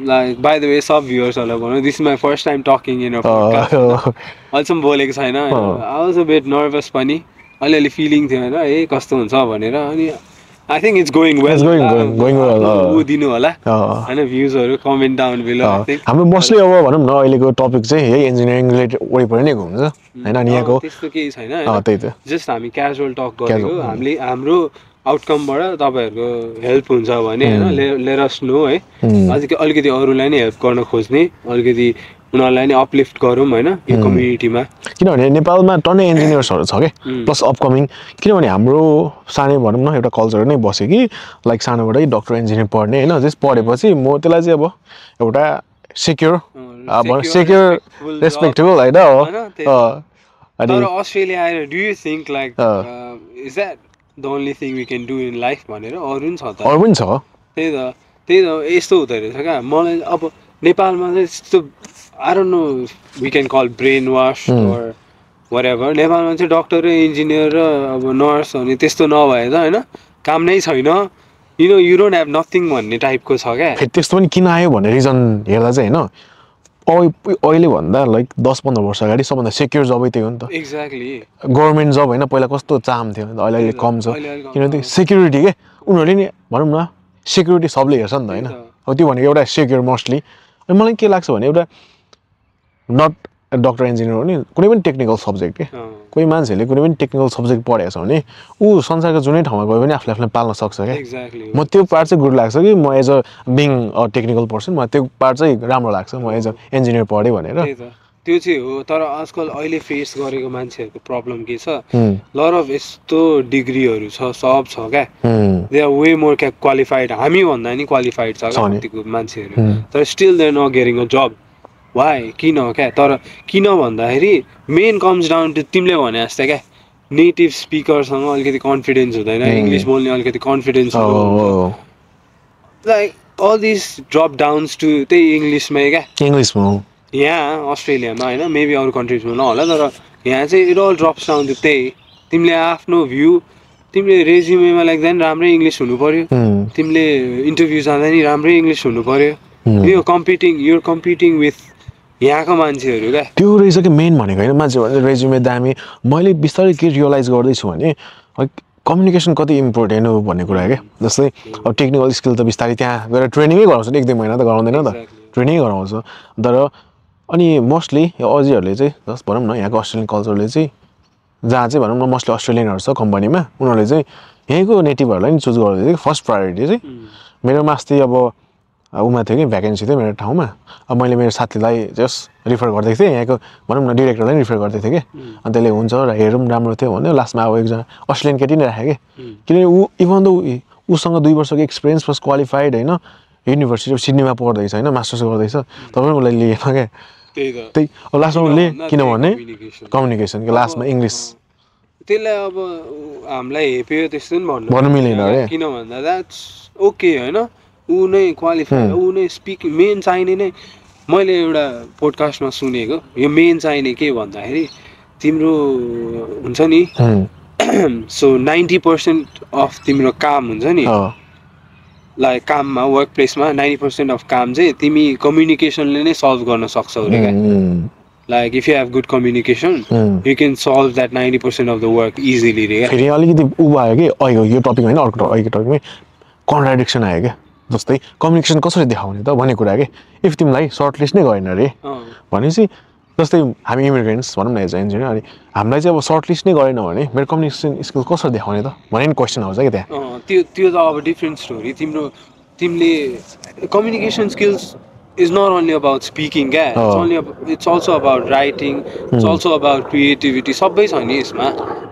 लाइक बाई द वे सब भ्युअर्सहरूलाई भनौँ this is my first time talking in अहिलेसम्म बोलेको छैन I was a bit nervous पनि अलिअलि फिलिङ थियो होइन ए कस्तो हुन्छ भनेर अनि I think it's going well दिनु होला होइन भ्युजहरू कमेन्ट डाउन बिलो हाम्रो मोस्टली अब भनौँ न अहिलेको टपिक चाहिँ यही इन्जिनियरिङ रिलेटेड वरिपरि नै घुम्छ होइन अनि यहाँको त्यस्तो केही छैन त्यही त जस्ट हामी क्याजुअल टक गरेको हामीले हाम्रो आउटकमबाट तपाईँहरूको हेल्प हुन्छ भने होइन लेट अस नो है अलिकति अरूलाई नै हेल्प गर्न खोज्ने अलिकति उनीहरूलाई नै अपलिफ्ट गरौँ होइन यो कम्युनिटीमा किनभने नेपालमा टन्नै इन्जिनियर्सहरू छ क्या प्लस अपकमिङ किनभने हाम्रो सानै भनौँ न एउटा कल्चर नै बस्यो कि लाइक सानोबाटै डक्टर इन्जिनियर पढ्ने होइन जस पढेपछि म त्यसलाई चाहिँ अब एउटा सेक्योर रेस्पेक्टेबल होइन तर अस्ट्रेलिया आएर do you think like is that the only thing we can do in life भनेर अरू पनि छ त अरू पनि छ त्यही त यस्तो हुँदो रहेछ क्या मलाई अब नेपालमा चाहिँ यस्तो I don't know we can call brainwash or whatever नेपालमा चाहिँ डक्टर र इन्जिनियर र अब नर्स अनि त्यस्तो नभए त होइन काम नै छैन यु डोन्ट ह्याभ नथिङ भन्ने टाइपको छ क्या त्यस्तो पनि किन आयो भन्ने रिजन हेर्दा चाहिँ होइन अहिले भन्दा लाइक 10-15 वर्ष अगाडि सबभन्दा सेक्योर जबै त्यही हो नि त एक्ज्याक्टली गभर्मेन्ट जब होइन पहिला कस्तो चाम थियो अहिले कम छ किनभने सेक्युरिटी के उनीहरूले नि भनौँ न सेक्युरिटी सबले हेर्छ नि त होइन हो त्यो भनेको एउटा सेक्योर मोस्टली अनि मलाई के लाग्छ भने एउटा नट डक्टर इन्जिनियर हो नि कुनै पनि टेक्निकल सब्जेक्ट के कोही मान्छेहरूले कुनै पनि टेक्निकल सब्जेक्ट पढेको छ भने ऊ संसारको जुनै ठाउँमा गयो भने आफूले पाल्न सक्छ क्या म त्यो पार्ट चाहिँ गुड लाग्छ कि म as a being a technical person म त्यो पार्ट चाहिँ राम्रो लाग्छ म एज अ इन्जिनियर पढेँ भनेर त्यो चाहिँ हो तर आजकल अहिले फेस गरेको मान्छेहरूको प्रब्लम के छ लर अफ यस्तो डिग्रीहरू छ सब छ क्या they are way more qualified हामी भन्दा नि क्वालिफाइड छ क्या कतिको मान्छेहरू तर still they are not getting a job why किन क्या तर किन भन्दाखेरि मेन कम्स डाउन टु तिमीले भने जस्तै क्या नेटिभ स्पिकरसँग अलिकति कन्फिडेन्स हुँदैन इङ्ग्लिस बोल्ने अलिकति confidence like all this drop downs to त्यही इङ्ग्लिसमै क्या इङ्ग्लिसमा यहाँ अस्ट्रेलियामा होइन मेबी अरू कन्ट्रिजमा नहोला तर यहाँ चाहिँ it all drops down to त्यही तिमीले आफ्नो भ्यू तिमीले रेज्युमेमा लेख्दा नि राम्रै इङ्ग्लिस हुनु पर्यो तिमीले इन्टरभ्यू जाँदा नि राम्रै इङ्ग्लिस हुनु पर्यो यो कम्पिटिङ विथ यहाँको मान्छेहरू क्या त्यो रहेछ कि मेन भनेको होइन मान्छे रेज्युमे दामी मैले बिस्तारै के रियलाइज गर्दैछु भने कम्युनिकेसन कति इम्पोर्टेन्ट हो भन्ने कुरा क्या जस्तै अब टेक्निकल स्किल त बिस्तारै त्यहाँ गएर ट्रेनिङै गराउँछ 1-2 महिना त गराउँदैन त ट्रेनिङै गराउँछ तर अनि मोस्टली अजीहरूले चाहिँ जस्ट भनौँ न यहाँको अस्ट्रेलियन कल्चरले चाहिँ जहाँ चाहिँ भनौँ न मोस्टली अस्ट्रेलियनहरू छ कम्पनीमा उनीहरूले चाहिँ यहीँको नेटिभहरूलाई नि चुज गर्दै थियो फर्स्ट प्रायोरिटी चाहिँ मेरोमा अस्ति अब उमा थियो कि भ्याकेन्सी थियो मेरो ठाउँमा अब मैले मेरो साथीलाई जस्ट रिफर गर्दै थिएँ यहाँको भनौँ न डिरेक्टरलाई रिफर गर्दै थिएँ कि अनि त्यसले हुन्छ र हेरौँ राम्रो थियो भन्यो लास्टमा अब एकजना अस्ट्रेलियन केटी नै राखेँ कि किनभने ऊ इभन द उसँग 2 वर्षको एक्सपिरियन्स प्लस क्वालिफाइड होइन युनिभर्सिटी अफ सिडनीमा पढ्दैछ होइन मास्टर्स गर्दैछ तपाईँ उसलाई लिएन क्या त्यही अब लास्टमा उसले किनभने कम्युनिकेसनको लास्टमा इङ्ग्लिस त्यसलाई अब हामीलाई हेप्यो त्यस्तो पनि भन्नु मिलेन अरे किन भन्दा द्याट्स ओके होइन ऊ नै क्वालिफाई ऊ नै स्पिकिङ मेन चाहिने नै मैले एउटा पोडकास्टमा सुनेको यो मेन चाहिने के भन्दाखेरि तिम्रो हुन्छ नि सो 90% अफ तिम्रो काम हुन्छ नि लाइक काममा वर्क प्लेसमा 90% अफ काम चाहिँ तिमी कम्युनिकेसनले नै सल्भ गर्न सक्छौ रे क्या like if you have good communication you can solve that 90% of the work easily रे फेरि अलिकति ऊ आयो कि अहिले यो टपिक होइन अर्को अहिले टपिकमै कन्ट्राडिक्सन आयो क्या जस्तै कम्युनिकेसन कसरी देखाउने त भन्ने कुरा के इफ तिमीलाई सर्टलिस्ट नै गरेन अरे भनेपछि जस्तै हामी इमिग्रेन्ट्स भनौँ न एज अ इन्जिनियर अनि हामीलाई चाहिँ अब सर्टलिस्ट नै गरेन भने मेरो कम्युनिकेसन स्किल कसरी देखाउने त भन्ने नि क्वेसन आउँछ क्या त्यहाँ त्यो त अब डिफ्रेन्ट स्टोरी तिमीले communication skills is not only about speaking it's also about writing it's also about creativity सबै छ नि यसमा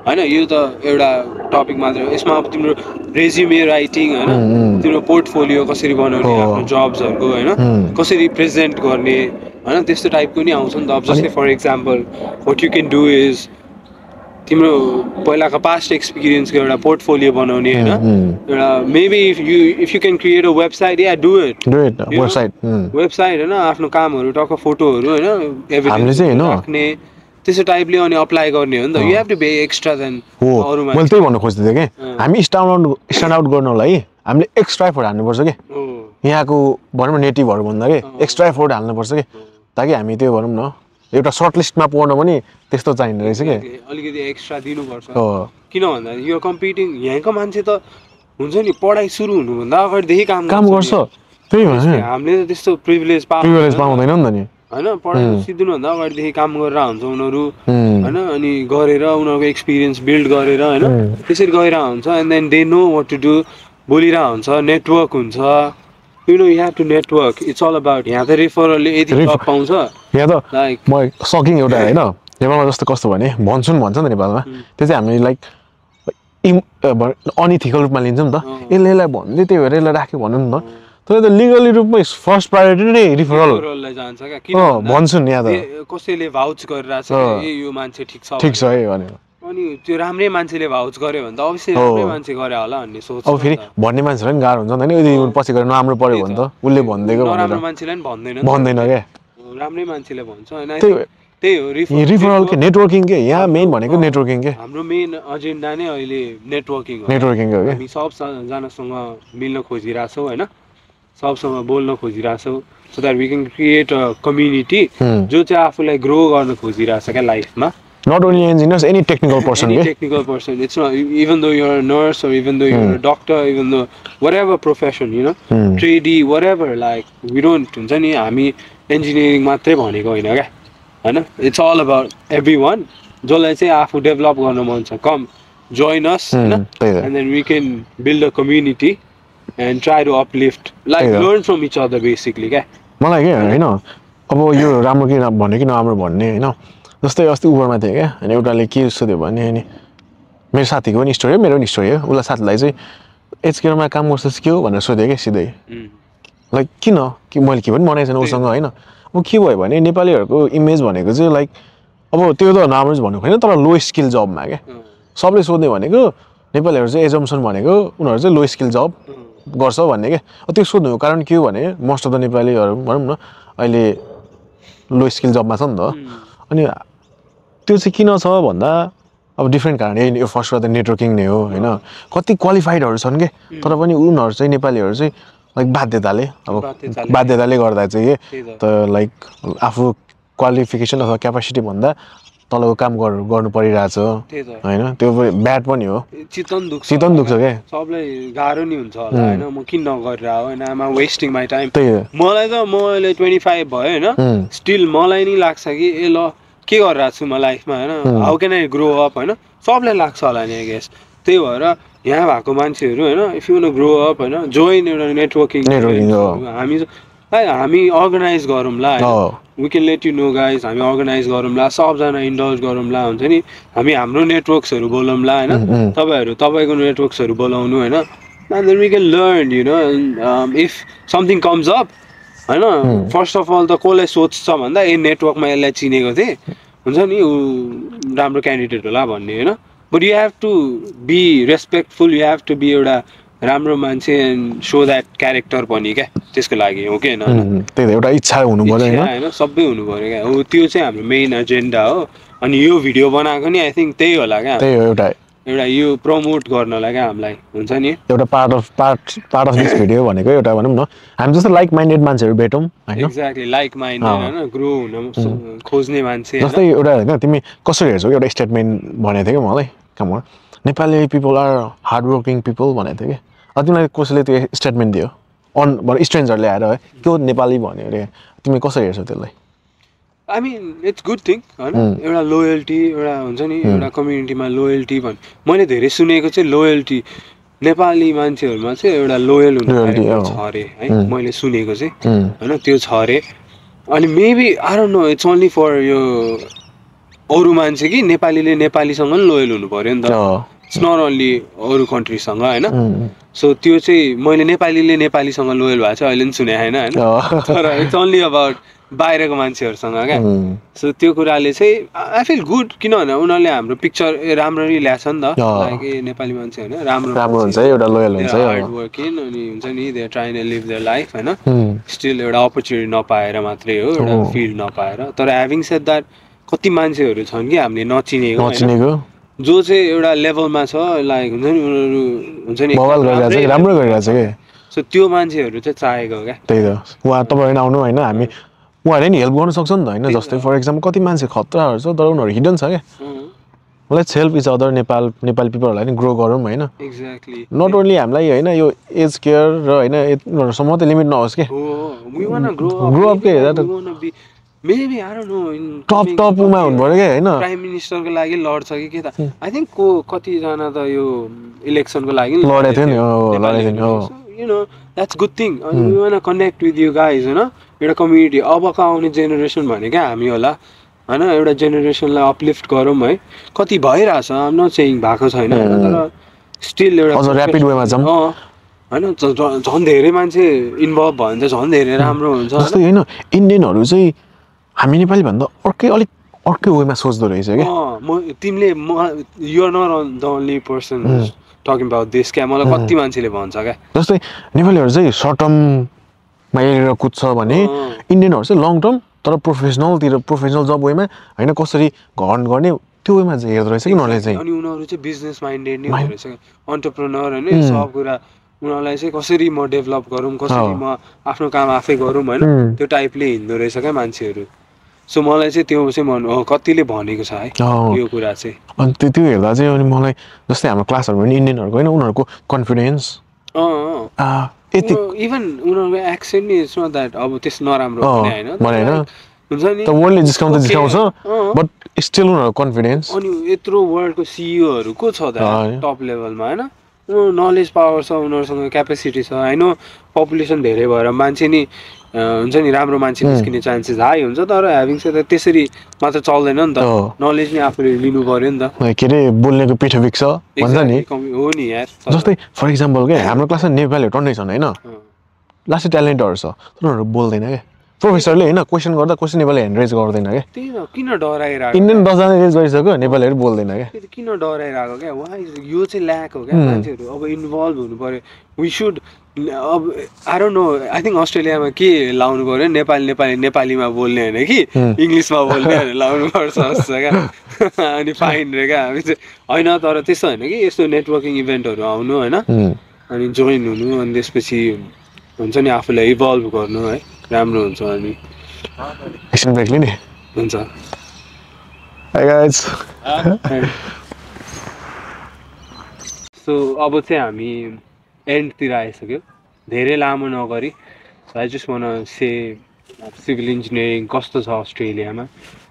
हैन यो त एउटा टपिक मात्र हो यसमा अब तिम्रो रेज्युमे राइटिङ हैन तिम्रो पोर्टफोलियो कसरी बनाउने आफ्नो जब्सहरुको हैन कसरी प्रेजेन्ट गर्ने हैन त्यस्तो टाइपको नि आउँछ नि त अब जस्तै for example what you can do is तिम्रो पहिलाको पास्ट एक्सपिरियन्सको एउटा पोर्टफोलियो बनाउने हैन एउटा maybe if you can create a website do it website हैन आफ्नो कामहरु टक्क फोटोहरु हैन एभिडेन्स राख्ने त्यसो टाइपले अनि अप्लाई गर्ने हो नि त you have to be extra then अरु मान्छे मैले त्यही भन्न खोज्दै थिएँ के हामी स्ट्यान्ड आउट गर्नलाई हामीले एक्स्ट्रा एफोर्ट हाल्नुपर्छ कि यहाँको भनौँ न नेटिभहरू भन्दा कि एक्स्ट्रा एफोर्ट हाल्नुपर्छ कि ताकि हामी त्यो भनौँ न एउटा सर्ट लिस्टमा पढ्न पनि त्यस्तो चाहिने रहेछ कि अलिकति एक्स्ट्रा दिनुपर्छ किन भन्दा यो कम्पिटिङ यहाँको मान्छे त हुन्छ नि पढाइ सुरु हुनुभन्दा अगाडिदेखि काम गर्छ त्यही भएर हामीले त त्यस्तो प्रिभिलेज पाउँदैन नि त नि होइन पढाइ सिद्धिनुभन्दा अगाडिदेखि काम गरेर हुन्छ उनीहरू होइन अनि गरेर उनीहरूको एक्सपिरियन्स बिल्ड गरेर होइन त्यसरी गइरहेको हुन्छ and then they know what to do बोलिरहेको हुन्छ नेटवर्क हुन्छ you know you have to network it's all about यहाँ त रेफरलले यति जब पाउँछ यहाँ त लाइक म सकिङ एउटा होइन नेपालमा जस्तो कस्तो भने भन्छ नि त नेपालमा त्यो चाहिँ हामीले लाइक अनइथिकल रूपमा लिन्छौँ नि त यसलाई भन्दै त्यही भएर यसलाई राख्यो भनौँ न तर त लिगली रूपमै फर्स्ट प्रायोरिटी नै रिफरललाई जान्छ क्या किन भन्छु नि यहाँ त कसैले भाउच गरिरहेछ ए यो मान्छे ठिक छ है भनेर अनि त्यो राम्रै मान्छेले भाउच गर्यो भने त अवश्य राम्रै मान्छे गरे होला भन्ने सोच अब फेरि भन्ने मान्छेलाई पनि गाह्रो हुन्छ नि होइन पछि गएर नराम्रो पर्यो भने त उसले भनिदिएको नराम्रो मान्छेलाई पनि भन्दैन क्या राम्रै मान्छेले भन्छ होइन त्यही हो रिफरल के नेटवर्किङ के यहाँ मेन भनेको नेटवर्किङ के हाम्रो मेन एजेन्डा नै अहिले नेटवर्किङ हो के हामी सबजनासँग मिल्न खोजिरहेछौँ होइन सबसँग बोल्न खोजिरहेछौँ so that we can create a community जो चाहिँ आफूलाई ग्रो गर्न खोजिरहेछ क्या लाइफमा not only engineers any technical person it's not even though you're a nurse or even though you're a doctor even though whatever profession you know tradey whatever like we don't हुन्छ नि हामी engineering मात्रै भनेको होइन क्या हैन it's all about everyone जसलाई चाहिँ आफू डेभलप गर्न मन छ come join us हैन and then we can build a community and try to uplift like learn from each other basically क्या मलाई के हैन अब यो राम्रो के भन्ने कि नराम्रो भन्ने हैन जस्तै अस्ति उबरमा थिएँ क्या अनि एउटाले के सोध्यो भने अनि मेरो साथीको पनि स्टोरी हो मेरो पनि स्टोरी हो उसलाई साथीलाई चाहिँ एचकेआरमा काम गर्छस् के हो भनेर सोध्यो क्या सिधै लाइक किन कि मैले के पनि बनाएको छैन उसँग होइन अब के भयो भने नेपालीहरूको इमेज भनेको चाहिँ लाइक अब त्यो त नराम्रो भन्नु होइन तर लो स्किल जबमा क्या सबले सोध्ने भनेको नेपालीहरू चाहिँ एजम्सन भनेको उनीहरू चाहिँ लो स्किल जब गर्छ भन्ने क्या त्यो सोध्नुको कारण के हो भने मोस्ट अफ द नेपालीहरू भनौँ न अहिले लो स्किल जबमा छ नि त अनि त्यो चाहिँ किन छ भन्दा अब डिफ्रेन्ट कारण यो फर्स्ट कुरा त नेटवर्किङ नै हो होइन कति क्वालिफाइडहरू छन् कि तर पनि उनीहरू चाहिँ नेपालीहरू चाहिँ लाइक बाध्यताले गर्दा चाहिँ के त लाइक आफू क्वालिफिकेसन अथवा क्यापासिटी भन्दा तलको काम गर्नु परिरहेछ होइन त्यो ब्याड पनि हो चितन दुख्छ क्या सबलाई गाह्रो नि हुन्छ होला होइन म किन नगरिरह होइन आमा वेस्टिङ माई टाइम मलाई त म अहिले 25 भयो होइन स्टिल मलाई नि लाग्छ कि ए ल के गरिरहेको छु म लाइफमा होइन how can I grow up होइन सबलाई लाग्छ होला नि आई गेस त्यही भएर यहाँ भएको मान्छेहरू होइन if you want grow up होइन जोइन एउटा नेटवर्किङ हामी अर्गनाइज गरौँला we can let you know guys हामी अर्गनाइज गरौँला सबजना इन्डल्ज गरौँला हुन्छ नि हामी हाम्रो नेटवर्क्सहरू बोलाउँला होइन तपाईँको नेटवर्क्सहरू बोलाउनु होइन and then we can learn you know if something comes up होइन फर्स्ट अफ अल त कसलाई सोध्छ भन्दा ए नेटवर्कमा यसलाई चिनेको थिएँ हुन्छ नि ऊ राम्रो क्यान्डिडेट होला भन्ने होइन but you have to be respectful you have to be एउटा राम्रो मान्छे एन्ड सो द्याट क्यारेक्टर पनि क्या त्यसको लागि हो कि होइन त्यही त एउटा इच्छा हुनु पर्यो होइन सबै हुनु पर्यो क्या हो त्यो चाहिँ हाम्रो मेन एजेन्डा हो अनि यो भिडियो बनाएको नि आई थिङ्क त्यही होला क्या त्यही हो एउटा यो प्रमोट गर्नलाई क्या हामीलाई हुन्छ नि एउटा पार्ट अफ दिस भिडियो भनेको एउटा भनौँ न हामी जस्तो लाइक माइन्डेड मान्छेहरू भेटौँ होइन एक्ज्याक्टली लाइक माइन्डेड होइन ग्रो हुन खोज्ने मान्छे जस्तै एउटा होइन तिमी कसरी हेर्छौ एउटा स्टेटमेन्ट भनेको थियो कि मलाई कहाँ Nepali people are hard working people भनेको थियो कि तिमीलाई कसैले त्यो स्टेटमेन्ट दियो स्ट्रेन्जरले आएर है त्यो नेपाली भन्यो अरे तिमी कसरी हेर्छौ त्यसलाई I mean it's good thing होइन एउटा लोयल्टी एउटा हुन्छ नि एउटा कम्युनिटीमा लोयल्टी मैले धेरै सुनेको चाहिँ लोयल्टी नेपाली मान्छेहरूमा चाहिँ एउटा लोयल हुनु छ अरे है मैले सुनेको चाहिँ होइन त्यो छ अरे अनि maybe I don't know it's only for यो अरू मान्छे कि नेपालीले नेपालीसँग पनि लोयल हुनु पर्यो नि त इट्स नट ओन्ली अरू कन्ट्रीसँग होइन सो त्यो चाहिँ मैले नेपालीले नेपालीसँग लोयल भएको छ अहिले पनि सुने होइन तर इट्स ओन्ली अबाउट बाहिरको मान्छेहरूसँग क्या सो त्यो कुराले चाहिँ आई फिल गुड किनभने उनीहरूले हाम्रो पिक्चर राम्ररी ल्याएको छ नि त लाइक नेपाली मान्छे होइन राम्रो हुन्छ एउटा लोयल हुन्छ हार्ड वर्किङ अनि हुन्छ नि they trying to live their life होइन स्टिल एउटा अपर्च्युनिटी नपाएर मात्रै हो एउटा फिल्ड नपाएर तर ह्याभिङ सेड द्याट कति मान्छेहरू छन् कि हामीले नचिनेको जो चाहिँ एउटा लेभलमा छ लाइक हुन्छ नि उनीहरू हुन्छ नि बवाल गरिरहेछ कि राम्रो गरिरहेछ कि सो त्यो मान्छेहरू चाहिँ चाहेको क्या त्यही त उहाँ तपाईँ आउनु होइन हामी उहाँहरूले नि हेल्प गर्न सक्छ नि त होइन जस्तै फर इक्जाम्पल कति मान्छे खतराहरू छ तर उनीहरू हिडन छ क्या let's help each other Nepali पिपलहरूलाई नि ग्रो गरौँ होइन एक्ज्याक्टली नट ओन्ली हामीलाई होइन यो एज केयर र होइन उनीहरूसम्म मात्रै लिमिट नहोस् कि ग्रो अप के Maybe I don't know in टपमा हुनु पर्यो क्या होइन प्राइम मिनिस्टरको लागि लड्छ कि के त आई थिङ्क को कतिजना त यो इलेक्सनको लागि लडेको थियो नि लडेको थियो you know that's good thing अनि we want connect with you guys होइन एउटा कम्युनिटी अबको आउने जेनेरेसन भनेको हामी होला होइन एउटा जेनेरेसनलाई अपलिफ्ट गरौँ है कति भइरहेछ आम नट सेयिङ भएको छैन तर स्टिल एउटा ऱ्यापिड वेमा जाउँ होइन झन् धेरै मान्छे इन्भल्भ भयो भने चाहिँ झन् धेरै राम्रो हुन्छ जस्तै होइन इन्डियनहरू चाहिँ हामी नेपाली भन्दा अलिक अर्कै वेमा सोच्दो रहेछ क्या तिमीले you're not the only person talking about this क्या मलाई कति मान्छेले भन्छ क्या जस्तै नेपालीहरू चाहिँ सर्ट टर्ममा हेरेर कुद्छ भने इन्डियनहरू चाहिँ लङ टर्म तर प्रोफेसनल जब वेमा होइन कसरी घर्न गर्ने त्यो वेमा चाहिँ हेर्दो रहेछ कि उनीहरूले चाहिँ अनि उनीहरू चाहिँ बिजनेस माइन्डेड नै हुँदो रहेछ अन्टरप्रेनर होइन सब कुरा उनीहरूलाई चाहिँ कसरी म डेभलप गरौँ कसरी म आफ्नो काम आफै गरौँ होइन त्यो टाइपले हिँड्दो रहेछ क्या मान्छेहरू सो मलाई चाहिँ त्यो चाहिँ कतिले भनेको छ है यो कुरा चाहिँ अनि त्यो हेर्दा चाहिँ अनि मलाई जस्तै हाम्रो क्लासहरू पनि इन्डियनहरूको होइन उनीहरूको कन्फिडेन्स इभन उनीहरूको एक्सेन्ट नि इट्स नट द्याट अब त्यस नराम्रो होइन हुन्छ नि वर्ल्डले जिस्काउँछ बट स्टिल उनीहरूको कन्फिडेन्स अनि यत्रो वर्ल्डको सिइओहरू को छ त टप लेभलमा होइन नलेज पावर छ उनीहरूसँग क्यापेसिटी छ होइन पपुलेसन धेरै भएर मान्छे नि हुन्छ नि राम्रो मान्छे निस्किने चान्सेस हाई हुन्छ तर ह्याभिङ चाहिँ त्यसरी मात्र चल्दैन नि त नलेज नि आफूले लिनु पर्यो नि त के अरे बोल्नेको पिठो बिक्छ भन्छ नि हो नि यार जस्तै फर इक्जाम्पल क्या हाम्रो क्लासमा नेपालीहरू टन्नै छन् होइन लास्टै ट्यालेन्टहरू छ तर उनीहरू बोल्दैन क्या प्रोफेसरले होइन क्वेसन गर्दा क्वेसन नेपाली ह्यान्ड रेज गर्दैन क्या किन डराइरहेको इन्डियन 10जना रेज गरिसक्यो नेपालीहरू बोल्दैन क्या किन डराइरहेको क्या यो चाहिँ ल्याक हो क्या मान्छेहरू अब इन्भल्भ हुनु पर्यो वी सुड अब I don't no I think अस्ट्रेलियामा के लाउनु पर्यो नेपालीमा बोल्ने होइन कि इङ्ग्लिसमा बोल्ने भनेर लाउनु पर्छ जस्तो क्या अनि फाइन रे क्या हामी चाहिँ होइन तर त्यस्तो होइन कि यस्तो नेटवर्किङ इभेन्टहरू आउनु होइन अनि जोइन हुनु अनि त्यसपछि हुन्छ नि आफूलाई इभल्भ गर्नु है राम्रो हुन्छ अनि एकछिन ब्रेक लिने हुन्छ सो अब चाहिँ हामी एन्डतिर आइसक्यो धेरै लामो नगरी I just want say civil engineering कस्तो छ अस्ट्रेलियामा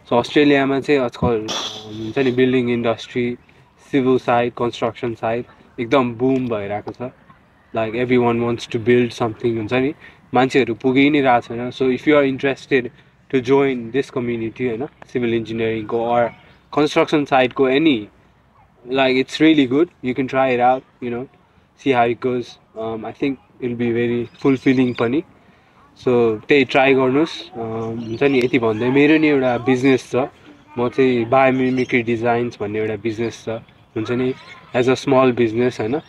सो अस्ट्रेलियामा चाहिँ आजकल हुन्छ नि building industry civil side construction side एकदम बुम भइरहेको छ like everyone wants to build something हुन्छ नि मान्छेहरू पुगि नै रहेको छैन so if you are interested to join this community होइन सिभिल इन्जिनियरिङको अर कन्स्ट्रक्सन साइडको any like it's really good, you can try it out, you know, see how it goes. I think it'll be very fulfilling पनि so त्यही try गर्नुहोस् हुन्छ नि यति भन्दै मेरो नि एउटा बिजनेस छ म चाहिँ बायोमिमिक्री डिजाइन्स भन्ने एउटा बिजनेस छ हुन्छ नि एज अ स्मल बिजनेस होइन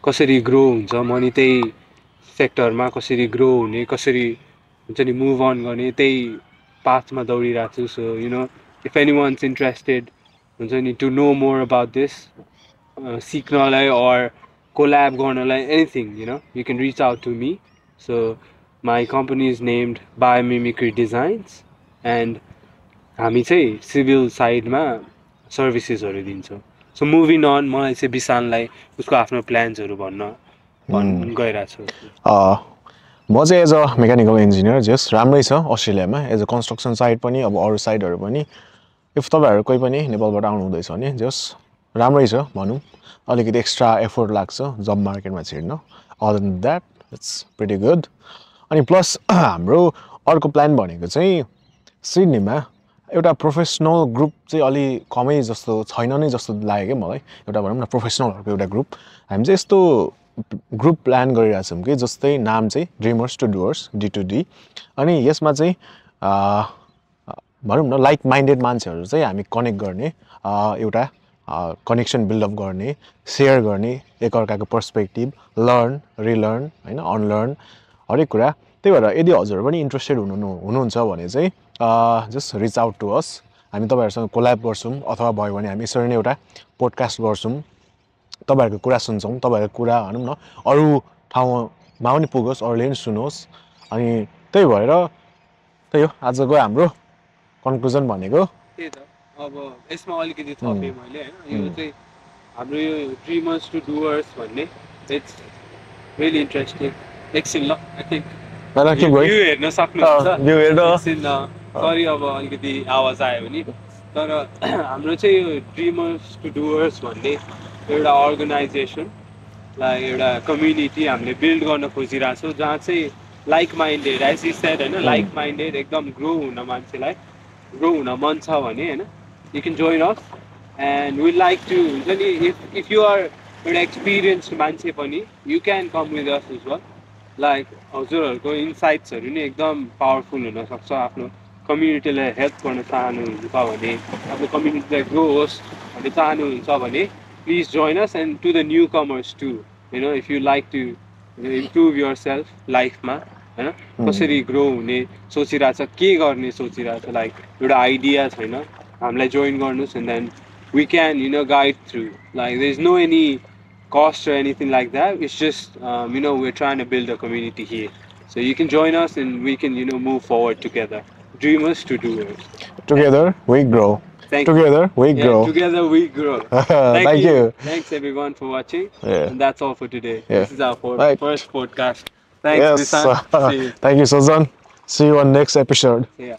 कसरी ग्रो हुन्छ म नि त्यही सेक्टरमा कसरी ग्रो हुने कसरी हुन्छ नि मुभ अन गर्ने त्यही पाथमा दौडिरहेको छु so you know if anyone's interested हुन्छ नि to know more about this सिक्नलाई अर कोल्याब गर्नलाई anything you know you can reach out to me so my company is named biomimicry designs and हामी चाहिँ civil साइडमा सर्भिसेसहरू दिन्छौँ so moving on मलाई चाहिँ विशाललाई उसको आफ्नो प्लान्सहरू भन्न गइरहेको छु म चाहिँ एज अ मेकानिकल इन्जिनियर जस राम्रै छ अस्ट्रेलियामा एज अ कन्स्ट्रक्सन साइड पनि अब अरू साइडहरू पनि इफ तपाईँहरू कोही पनि नेपालबाट आउनु हुँदैछ भने जस राम्रै छ भनौँ अलिकति एक्स्ट्रा एफोर्ट लाग्छ जब मार्केटमा छिर्न other than that it's pretty good अनि प्लस हाम्रो अर्को प्लान भनेको चाहिँ सिडनीमा एउटा प्रोफेसनल ग्रुप चाहिँ अलि कमै जस्तो छैन नै जस्तो लाग्यो क्या मलाई एउटा भनौँ न प्रोफेसनलहरूको एउटा ग्रुप हामी चाहिँ यस्तो ग्रुप प्लान गरिरहेको छौँ कि जस्तै नाम चाहिँ ड्रिमर्स टु डुवर्स D2D अनि यसमा चाहिँ भनौँ न लाइक माइन्डेड मान्छेहरू चाहिँ हामी कनेक्ट गर्ने एउटा कनेक्सन बिल्डअप गर्ने सेयर गर्ने एकअर्काको पर्सपेक्टिभ लर्न रिलर्न होइन अनलर्न हरेक कुरा त्यही भएर यदि हजुर पनि इन्ट्रेस्टेड हुनुहुन्छ भने चाहिँ just reach out to us हामी तपाईहरुसँग कोल्याब गर्छौं अथवा भयो भने हामी यसरी नै एउटा पोडकास्ट गर्छौं तपाईहरुको कुरा सुन्छौं तपाईहरुको कुरा भनौं न अरु ठाउँमा पनि पुगोस् अरूले पनि सुनोस् अनि त्यही भएर त्यही हो आजको हाम्रो कन्क्लुजन भनेको त्यही त अब यसमा अलिकति थपे मैले हैन यो चाहिँ हाम्रो यो ड्रिमर्स टु डुअर्स भन्ने इट्स रियली इन्ट्रेस्टिङ एकछिन ल आई थिंक ल के भयो भ्यू हेर्न सक्नुहुन्छ भ्यू हेर्न एकछिन सरी अब अलिकति आवाज आयो भने तर हाम्रो चाहिँ यो ड्रिमर्स टु डुअर्स भन्ने एउटा अर्गनाइजेसन लाई एउटा कम्युनिटी हामीले बिल्ड गर्न खोजिरहेको छौँ जहाँ चाहिँ like minded as you said हैन लाइक माइन्डेड एकदम ग्रो हुन मान्छेलाई ग्रो हुन मन छ भने हैन you can join us and we like to हुन्छ नि इफ यु आर एउटा एक्सपिरियन्स्ड मान्छे पनि you can come with us as well like हजुरहरूको इन्साइट्सहरू नि एकदम पावरफुल हुनसक्छ आफ्नो कम्युनिटीलाई हेल्प गर्न चाहनुहुन्छ भने आफ्नो कम्युनिटीलाई ग्रो होस् भन्ने चाहनुहुन्छ भने please join us and to the newcomers to you know if you like to improve yourself लाइफमा हैन कसरी ग्रो हुने सोचिरहेछ के गर्ने सोचिरहेछ लाइक एउटा आइडिया छैन हामीलाई जोइन गर्नुहोस् and then we can you know guide through like there is no any cost or anything like that. It's just you know, we're trying to build a community here, so you can join us and we can, you know, move forward together. Dreamers to doers. Together we grow. Together we grow. Together we grow. Thank you. Thanks everyone for watching. Yeah. And that's all for today. Yeah. This is our first podcast. Thanks, Yes. Nissan. See you. Thank you, Suzan. See you on next episode. Yeah.